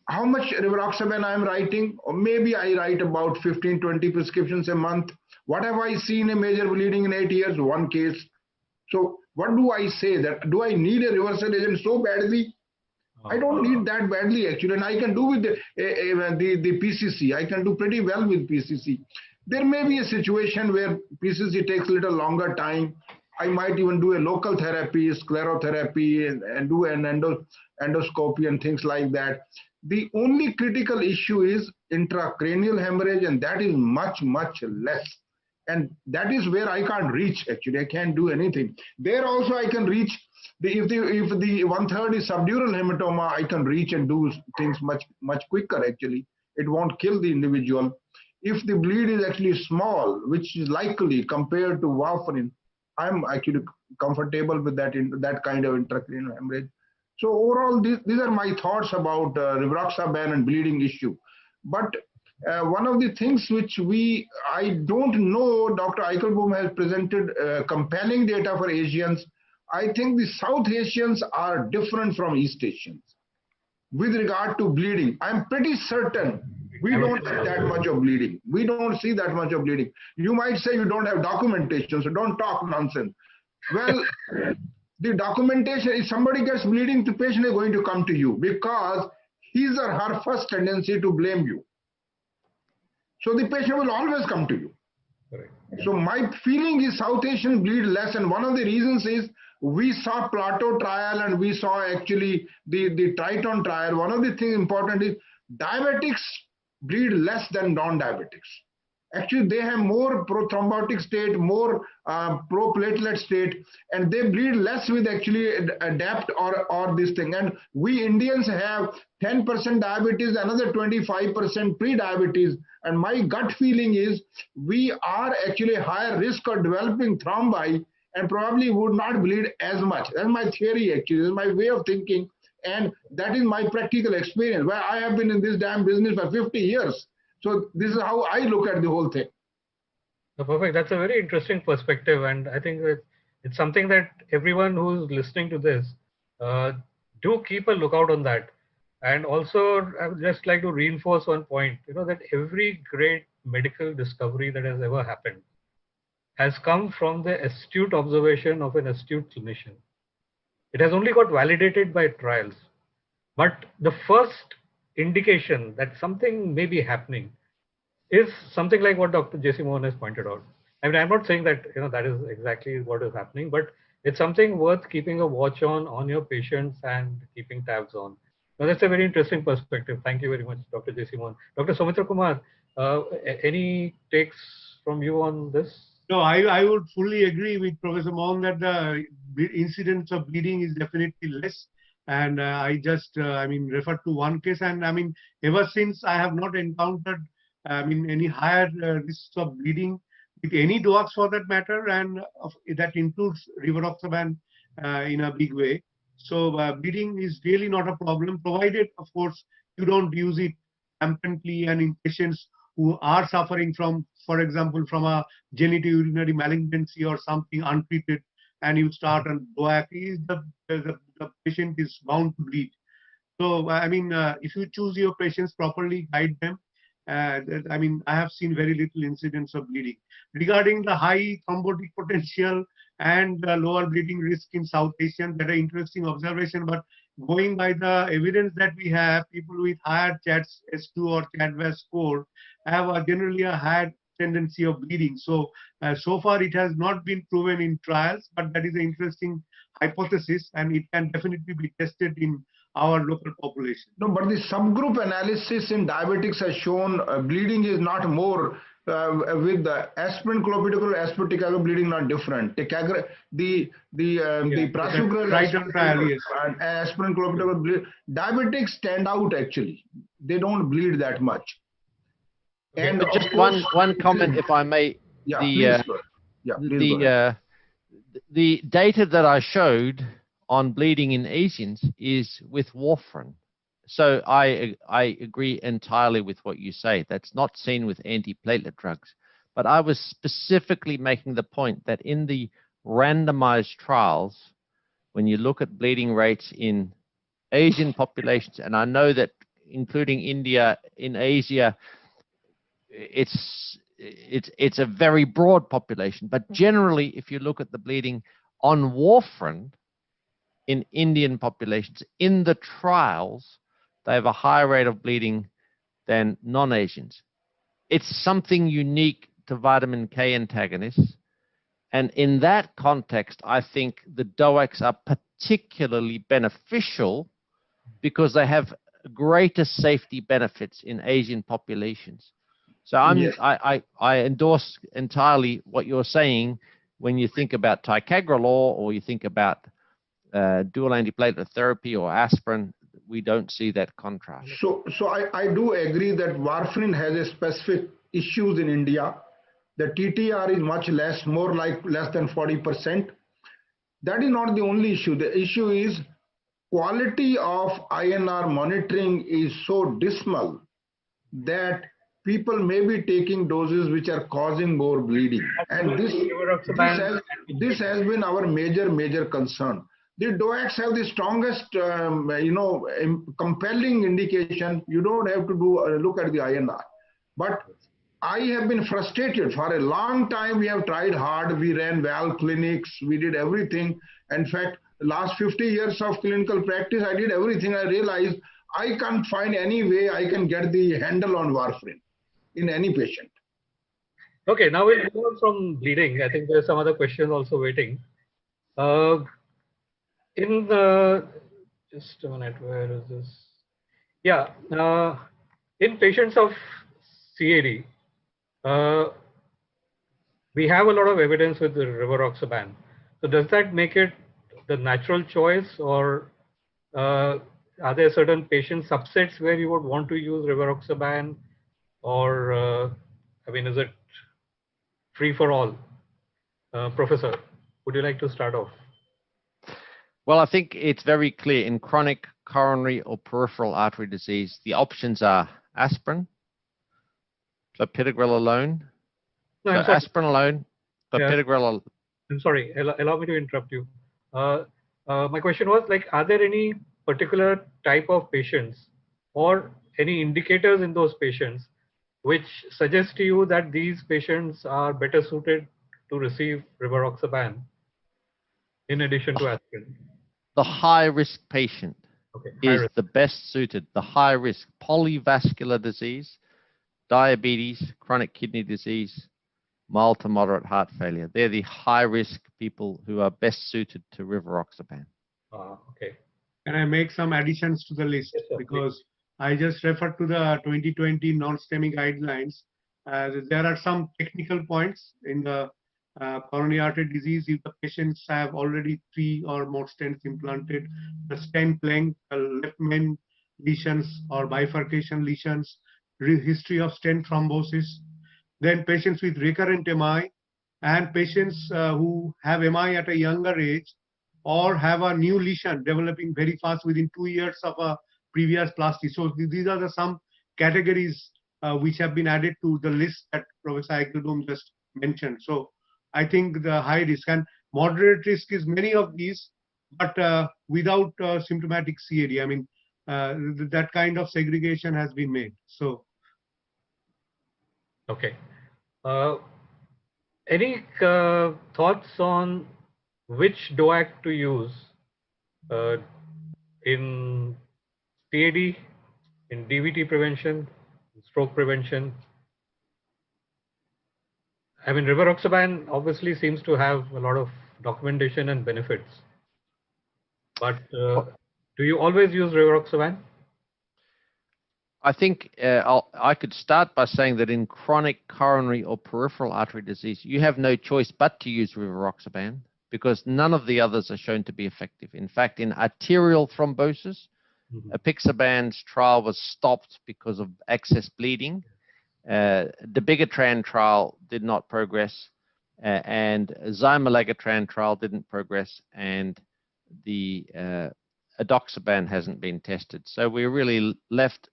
How much rivaroxaban I'm writing? Or maybe I write about 15, 20 prescriptions a month. What have I seen a major bleeding in 8 years? One case. So what do I say? That do I need a reversal agent so badly? I don't need that badly actually, and I can do with the PCC. I can do pretty well with PCC. There may be a situation where PCC takes a little longer time. I might even do a local therapy, sclerotherapy, and do an endoscopy and things like that. The only critical issue is intracranial hemorrhage, and that is much, much less. And that is where I can't reach actually. I can't do anything. There also I can reach, if the 1/3 is subdural hematoma, I can reach and do things much, much quicker actually. It won't kill the individual. If the bleed is actually small, which is likely compared to warfarin, I'm actually comfortable with that kind of intracranial hemorrhage. So overall, these are my thoughts about rivaroxaban and bleeding issue. But one of the things which I don't know, Dr. Eikelboom has presented compelling data for Asians. I think the South Asians are different from East Asians with regard to bleeding. I'm pretty certain we don't see that much of bleeding. We don't see that much of bleeding. You might say you don't have documentation, so don't talk nonsense. Well, the documentation, if somebody gets bleeding, the patient is going to come to you because his or her first tendency to blame you. So the patient will always come to you. Correct. So my feeling is South Asians bleed less, and one of the reasons is we saw Plateau trial and we saw actually the Triton trial. One of the things important is diabetics bleed less than non-diabetics. Actually, they have more prothrombotic state, more pro-platelet state, and they bleed less with actually adapt or this thing. And we Indians have 10% diabetes, another 25% pre-diabetes. And my gut feeling is we are actually higher risk of developing thrombi and probably would not bleed as much. That's my theory actually, that's my way of thinking. And that is my practical experience, where I have been in this damn business for 50 years. So this is how I look at the whole thing. Perfect. That's a very interesting perspective. And I think that it's something that everyone who's listening to this, do keep a lookout on that. And also, I would just like to reinforce one point, that every great medical discovery that has ever happened has come from the astute observation of an astute clinician. It has only got validated by trials. But the first indication that something may be happening is something like what Dr. J.C. Mohan has pointed out. I mean, I'm not saying that that is exactly what is happening, but it's something worth keeping a watch on your patients and keeping tabs on. Now, that's a very interesting perspective. Thank you very much, Dr. J.C. Mohan. Dr. Soumitra Kumar, any takes from you on this? No, I would fully agree with Professor Mohan that the incidence of bleeding is definitely less. And I just, referred to one case. And ever since I have not encountered, any higher risks of bleeding with any drugs for that matter. And that includes rivaroxaban in a big way. So bleeding is really not a problem, provided, of course, you don't use it rampantly and in patients who are suffering from, for example, from a genitourinary malignancy or something untreated, and you start on DOAC, the patient is bound to bleed. So, I mean, if you choose your patients properly, guide them. I mean, I have seen very little incidence of bleeding. Regarding the high thrombotic potential and lower bleeding risk in South Asian, that are interesting observation. But going by the evidence that we have, people with higher CHADS S2 or CHADVAS score have generally a higher tendency of bleeding. So, so far it has not been proven in trials, but that is an interesting hypothesis, and it can definitely be tested in our local population. No, but the subgroup analysis in diabetics has shown bleeding is not more with the aspirin, clopidogrel, aspartic bleeding not different. The prasugrel, aspirin, clopidogrel bleed. Diabetics stand out actually. They don't bleed that much. And but just one comment, if I may. Yeah, the data that I showed on bleeding in Asians is with warfarin. So I agree entirely with what you say. That's not seen with antiplatelet drugs. But I was specifically making the point that in the randomized trials, when you look at bleeding rates in Asian populations, and I know that including India, in Asia, it's a very broad population. But generally, if you look at the bleeding on warfarin, in Indian populations, in the trials, they have a higher rate of bleeding than non-Asians. It's something unique to vitamin K antagonists. And in that context, I think the DOACs are particularly beneficial because they have greater safety benefits in Asian populations. So I endorse entirely what you're saying when you think about ticagrelor or you think about dual antiplatelet therapy or aspirin. We don't see that contrast. So I do agree that warfarin has a specific issues in India. The TTR is much less, more like less than 40%. That is not the only issue. The issue is quality of INR monitoring is so dismal that people may be taking doses which are causing more bleeding. And this has been our major concern. The DOACs have the strongest, compelling indication. You don't have to look at the INR. But I have been frustrated for a long time. We have tried hard. We ran valve clinics. We did everything. In fact, last 50 years of clinical practice, I did everything. I realized I can't find any way I can get the handle on warfarin in any patient. Okay, now we'll move on from bleeding. I think there's some other questions also waiting. Just a minute, where is this? Yeah, in patients of CAD, we have a lot of evidence with the rivaroxaban. So does that make it the natural choice, or are there certain patient subsets where you would want to use rivaroxaban, or I mean, is it free for all? Professor, would you like to start off? Well, I think it's very clear in chronic coronary or peripheral artery disease, the options are aspirin, clopidogrel alone, aspirin alone, clopidogrel. I'm sorry, allow me to interrupt you. My question was, like, are there any particular type of patients or any indicators in those patients which suggest to you that these patients are better suited to receive rivaroxaban in addition to aspirin? The high-risk patient is the best suited. The high-risk polyvascular disease, diabetes, chronic kidney disease, mild to moderate heart failure. They're the high-risk people who are best suited to rivaroxaban. Okay. Can I make some additions to the list? Yes, sir, because please. I just referred to the 2020 non-STEMI guidelines. There are some technical points in the coronary artery disease. If the patients have already 3 or more stents implanted, the stent length, left main lesions or bifurcation lesions, history of stent thrombosis, then patients with recurrent MI, and patients who have MI at a younger age, or have a new lesion developing very fast within 2 years of a previous plastic. So these are some categories which have been added to the list that Professor Eikelboom just mentioned. So I think the high risk and moderate risk is many of these, but without symptomatic CAD. I mean, that kind of segregation has been made. So, okay. Any thoughts on which DOAC to use in CAD, in DVT prevention, stroke prevention? I mean, Rivaroxaban obviously seems to have a lot of documentation and benefits, but do you always use Rivaroxaban? I think I could start by saying that in chronic coronary or peripheral artery disease, you have no choice but to use Rivaroxaban because none of the others are shown to be effective. In fact, in arterial thrombosis, apixaban's trial was stopped because of excess bleeding. The Bigatran trial did not progress, and Zymeworks trial didn't progress, and the edoxaban hasn't been tested. So we're really left.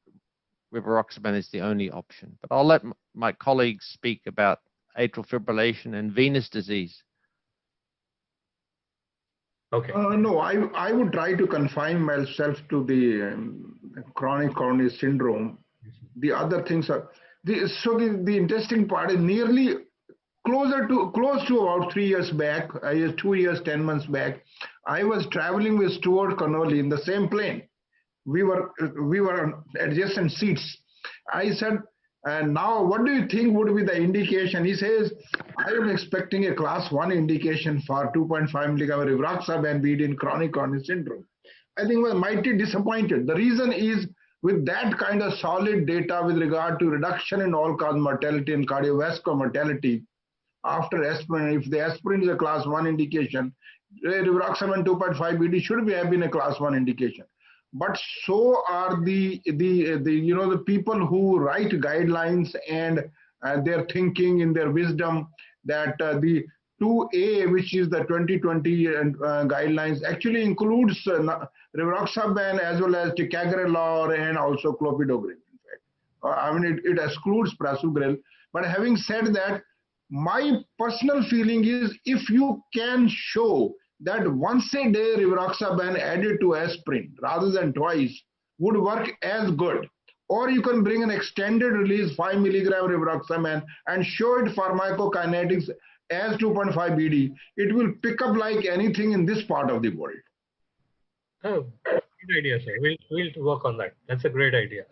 Rivaroxaban is the only option. But I'll let my colleagues speak about atrial fibrillation and venous disease. Okay. No, I would try to confine myself to the chronic coronary syndrome. The other things are the interesting part is nearly close to about 3 years back, 2 years, 10 months back. I was traveling with Stuart Connolly in the same plane. We were on adjacent seats. I said, and now what do you think would be the indication? He says, I am expecting a class 1 indication for 2.5 milligram Rivaroxaban BD in chronic coronary syndrome. I think we were mighty disappointed. The reason is with that kind of solid data with regard to reduction in all-cause mortality and cardiovascular mortality after aspirin, if the aspirin is a class 1 indication, Rivaroxaban 2.5 BD should have been a class 1 indication. But so are the people who write guidelines and their thinking in their wisdom that the 2A, which is the 2020 guidelines, actually includes Rivaroxaban as well as ticagrelor and also clopidogrel. In fact, I mean it excludes prasugrel. But having said that, my personal feeling is if you can show that once a day Rivaroxaban added to aspirin rather than twice would work as good, or you can bring an extended release 5 milligram Rivaroxaban and show it pharmacokinetics as 2.5 BD, it will pick up like anything in this part of the world. Oh, good idea, sir. We'll work on that. That's a great idea.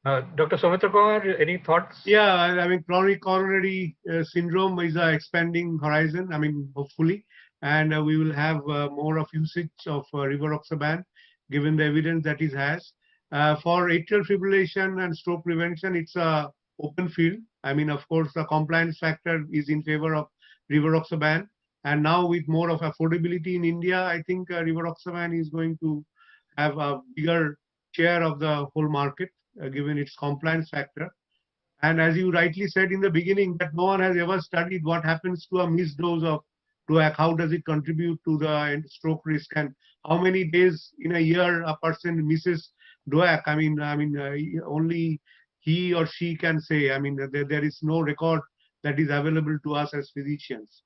Dr. Soumitra Kumar, any thoughts? yeah, I mean, chronic coronary syndrome is an expanding horizon. I mean, hopefully, and we will have more of usage of Rivaroxaban, given the evidence that it has. For atrial fibrillation and stroke prevention, it's a open field. I mean, of course, the compliance factor is in favor of Rivaroxaban, and now with more of affordability in India, I think Rivaroxaban is going to have a bigger share of the whole market, given its compliance factor. And as you rightly said in the beginning, that no one has ever studied what happens to a missed dose of DOAC. How does it contribute to the stroke risk, and how many days in a year a person misses DOAC? I mean, only he or she can say. I mean, there is no record that is available to us as physicians.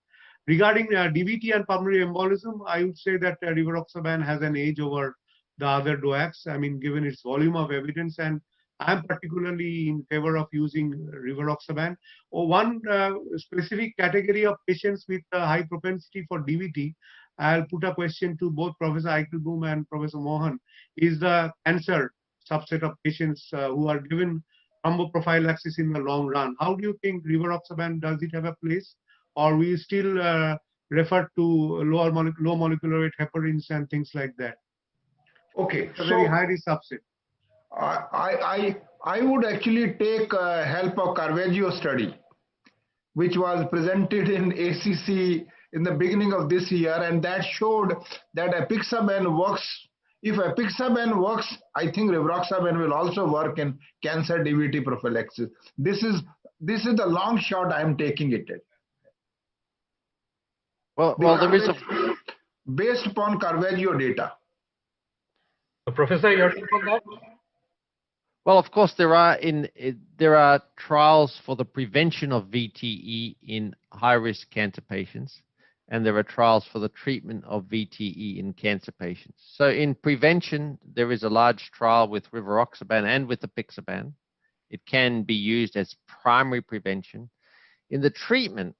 Regarding DVT and pulmonary embolism, I would say that Rivaroxaban has an edge over the other DOACs. I mean, given its volume of evidence, and I'm particularly in favor of using Rivaroxaban. One specific category of patients with high propensity for DVT, I'll put a question to both Professor Eikelboom and Professor Mohan, is the cancer subset of patients who are given thromboprophylaxis in the long run. How do you think Rivaroxaban, does it have a place, or we still refer to low molecular weight heparins and things like that? Okay, it's a very high risk subset. I would actually take help of Caravaggio study, which was presented in ACC in the beginning of this year, and that showed that apixaban works. If apixaban works, I think Rivaroxaban will also work in cancer DVT prophylaxis. This is the long shot I am taking it at. Well, there is a based upon Caravaggio data. Professor, your take on that? Well, of course, there are trials for the prevention of VTE in high-risk cancer patients, and there are trials for the treatment of VTE in cancer patients. So in prevention, there is a large trial with Rivaroxaban and with apixaban. It can be used as primary prevention. In the treatment,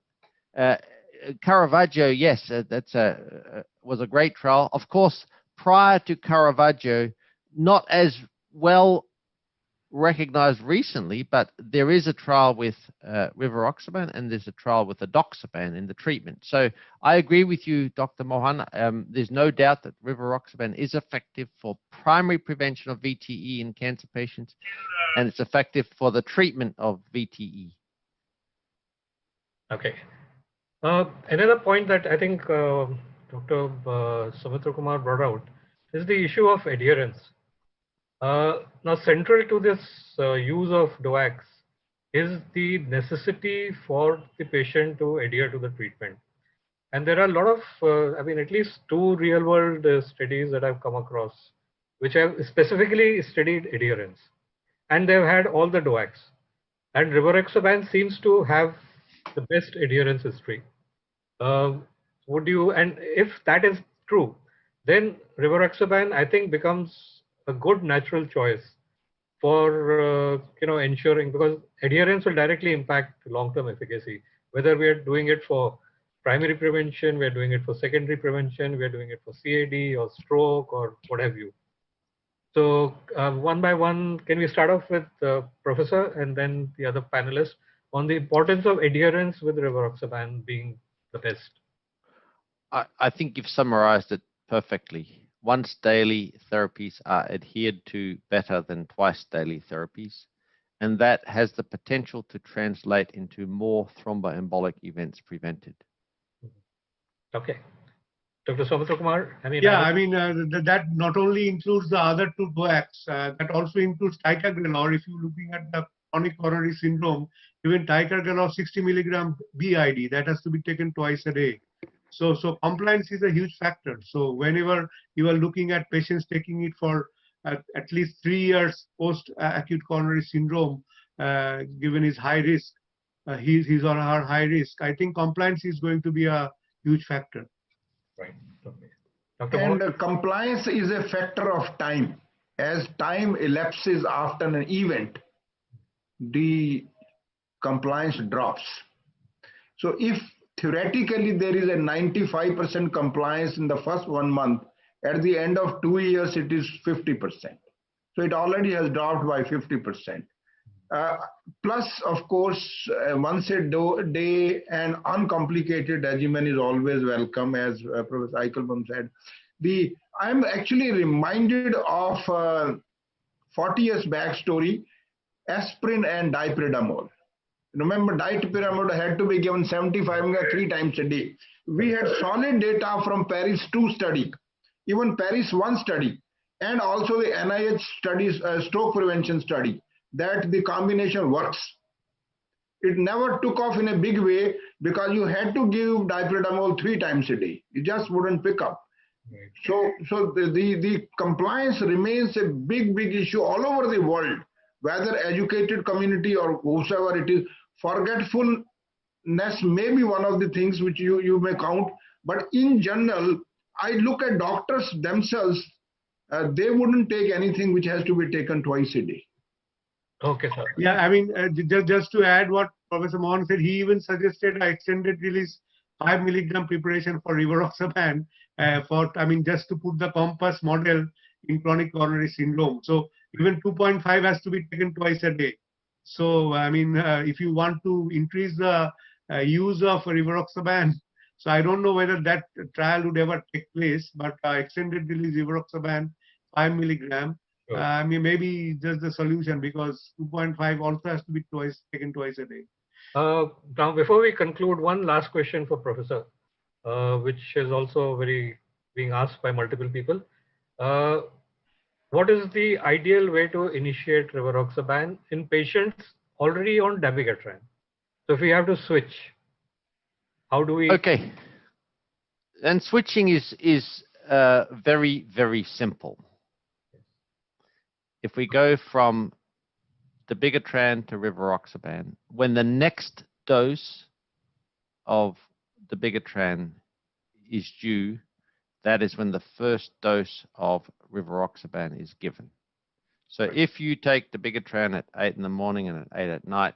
Caravaggio, yes, was a great trial. Of course, prior to Caravaggio, not as well recognized recently, but there is a trial with Rivaroxaban and there's a trial with edoxaban in the treatment. So I agree with you, Dr. Mohan. There's no doubt that Rivaroxaban is effective for primary prevention of VTE in cancer patients, and it's effective for the treatment of VTE. Okay. Another point that I think Dr. Sumitra Kumar brought out is the issue of adherence. Now, central to this use of DOACs is the necessity for the patient to adhere to the treatment. And there are a lot of, at least 2 real-world studies that I've come across, which have specifically studied adherence. And they've had all the DOACs. And Rivaroxaban seems to have the best adherence history. And if that is true, then Rivaroxaban, I think, becomes a good natural choice for ensuring, because adherence will directly impact long-term efficacy. Whether we are doing it for primary prevention, we are doing it for secondary prevention, we are doing it for CAD or stroke or what have you. So one by one, can we start off with Professor and then the other panelists on the importance of adherence with Rivaroxaban being the best? I think you've summarized it perfectly. Once daily therapies are adhered to better than twice daily therapies, and that has the potential to translate into more thromboembolic events prevented. Okay. Dr. Sumitra Kumar? That not only includes the other 2 DOACs, that also includes ticagrelor. If you're looking at the chronic coronary syndrome, even ticagrelor 60 milligram BID, that has to be taken twice a day. So compliance is a huge factor. So whenever you are looking at patients taking it for at least 3 years post acute coronary syndrome, given his high risk, his or her high risk, I think compliance is going to be a huge factor. Right. Okay. And compliance is a factor of time. As time elapses after an event, the compliance drops. So if theoretically there is a 95% compliance in the first 1 month, at the end of 2 years it is 50%. So it already has dropped by 50%. Plus, of course, once a day and uncomplicated regimen is always welcome, as Professor Eikelboom said. I'm actually reminded of 40 years back story, aspirin and dipyridamole. Remember, dipyridamole had to be given 75 mg 3 times a day. We had solid data from Paris 2 study, even Paris 1 study, and also the NIH studies, stroke prevention study, that the combination works. It never took off in a big way because you had to give dipyridamole 3 times a day. It just wouldn't pick up. So the compliance remains a big issue all over the world, whether educated community or whosoever it is. Forgetfulness may be one of the things which you may count, but in general, I look at doctors themselves, they wouldn't take anything which has to be taken twice a day. Okay, sir. Yeah, just to add what Professor Mohan said, he even suggested an extended release 5 milligram preparation for Rivaroxaban just to put the COMPASS model in chronic coronary syndrome. So even 2.5 has to be taken twice a day. So if you want to increase the use of Rivaroxaban, so I don't know whether that trial would ever take place, but extended release Rivaroxaban 5 milligram. Sure. Maybe just the solution, because 2.5 also has to be taken twice a day. Now, before we conclude, one last question for Professor, which is also being asked by multiple people. What is the ideal way to initiate Rivaroxaban in patients already on dabigatran? So if we have to switch, how do we? Okay. And switching is very, very simple. If we go from dabigatran to rivaroxaban, when the next dose of dabigatran is due, that is when the first dose of rivaroxaban is given. So if you take dabigatran at 8 in the morning and at 8 at night,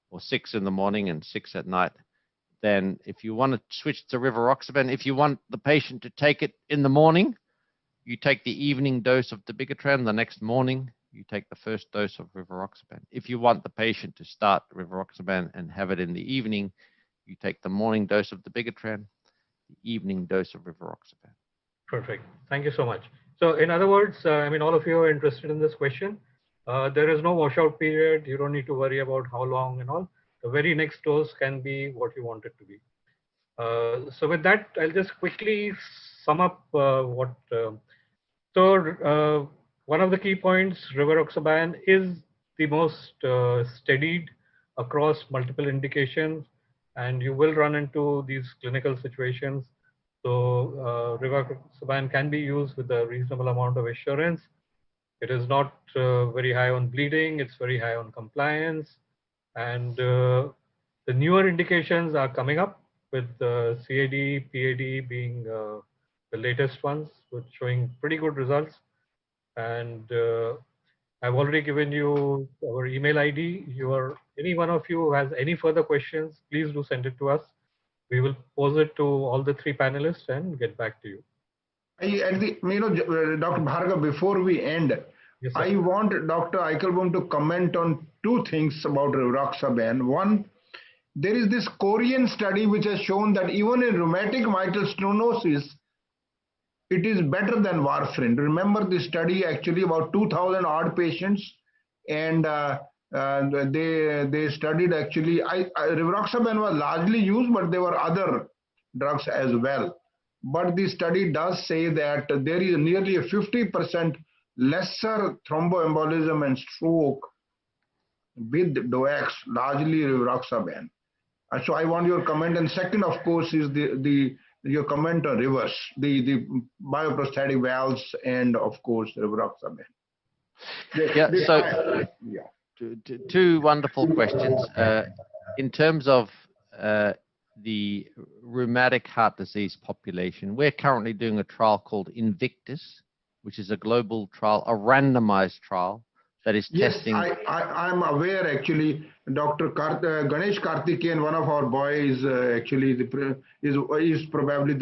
or 6 in the morning and 6 at night, then if you want to switch to rivaroxaban, if you want the patient to take it in the morning, you take the evening dose of dabigatran. The next morning, you take the first dose of rivaroxaban. If you want the patient to start rivaroxaban and have it in the evening, you take the morning dose of dabigatran, the evening dose of rivaroxaban. Perfect. Thank you so much. So in other words, I mean, all of you are interested in this question. There is no washout period. You don't need to worry about how long and all. The very next dose can be what you want it to be. So with that, I'll just quickly sum up what. One of the key points, rivaroxaban is the most studied across multiple indications, and you will run into these clinical situations. So rivaroxaban can be used with a reasonable amount of assurance. It is not very high on bleeding. It's very high on compliance. And the newer indications are coming up with CAD, PAD being the latest ones, with showing pretty good results. And I've already given you our email ID. Any one of you who has any further questions, please do send it to us. We will pose it to all the three panelists and get back to you. Dr. Bhargav, before we end, yes, I want Dr. Eikelboom to comment on two things about rivaroxaban. One, there is this Korean study which has shown that even in rheumatic mitral stenosis, it is better than warfarin. Remember this study, actually about 2,000 odd patients, and they studied actually, rivaroxaban was largely used, but there were other drugs as well. But the study does say that there is nearly a 50% lesser thromboembolism and stroke with DOACs, largely rivaroxaban. So I want your comment. And second, of course, is your comment on reverse, the bioprosthetic valves, and of course rivaroxaban. Two wonderful questions. In terms of the rheumatic heart disease population, we're currently doing a trial called Invictus, which is a global trial, a randomized trial that is testing. Yes, I'm aware, actually. Dr. Ganesh Karthikeyan, one of our boys, actually is probably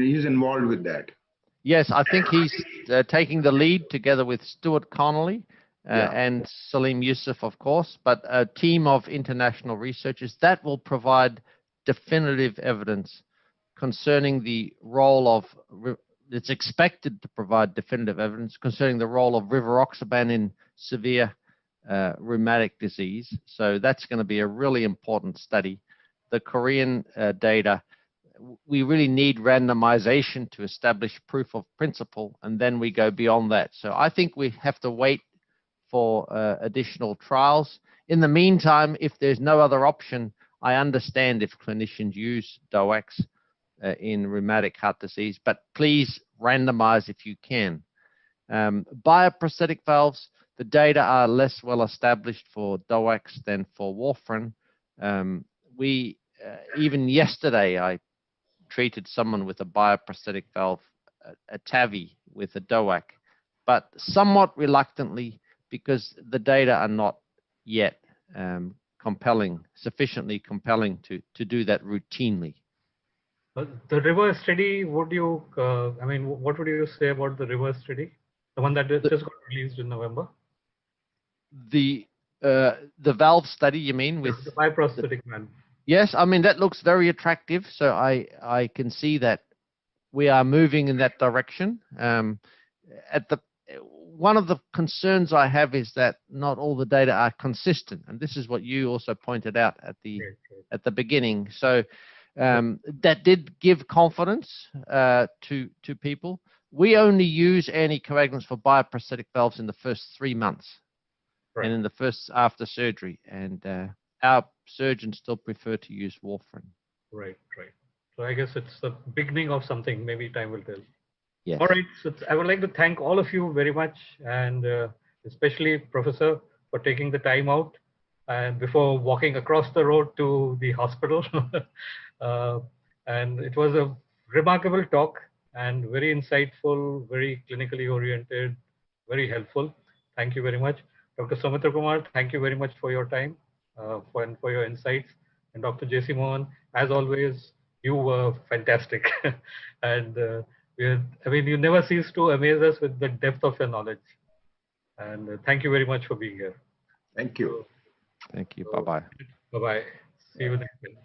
he's involved with that. Yes, I think he's taking the lead together with Stuart Connolly and Salim Yusuf, of course, but a team of international researchers that will provide definitive evidence concerning the role of, it's expected to provide definitive evidence concerning the role of rivaroxaban in severe rheumatic disease. So that's going to be a really important study. The Korean data, we really need randomization to establish proof of principle, and then we go beyond that. So I think we have to wait for additional trials. In the meantime, if there's no other option, I understand if clinicians use DOACs in rheumatic heart disease, but please randomize if you can. Bioprosthetic valves, the data are less well established for DOACs than for warfarin. Even yesterday, I treated someone with a bioprosthetic valve, a TAVI with a DOAC, but somewhat reluctantly because the data are not yet sufficiently compelling to do that routinely. The reverse study, what would you say about the reverse study? The one that just got released in November? The valve study, you mean? With the bioprosthetic man. Yes, that looks very attractive. So I can see that we are moving in that direction. One of the concerns I have is that not all the data are consistent, and this is what you also pointed out at the beginning. So that did give confidence to people. We only use anticoagulants for bioprosthetic valves in the first 3 months, and in the first after surgery, and our surgeons still prefer to use warfarin. Right. So I guess it's the beginning of something. Maybe time will tell. Yes. All right. So I would like to thank all of you very much, and especially Professor for taking the time out and before walking across the road to the hospital. uh, and it was a remarkable talk and very insightful, very clinically oriented, very helpful. Thank you very much, Dr. Soumitra Kumar. Thank you very much for your time, for your insights, and Dr. JC Mohan. As always, you were fantastic, and I mean, you never cease to amaze us with the depth of your knowledge. And thank you very much for being here. Thank you. Thank you. Bye-bye. Bye bye. See you next time.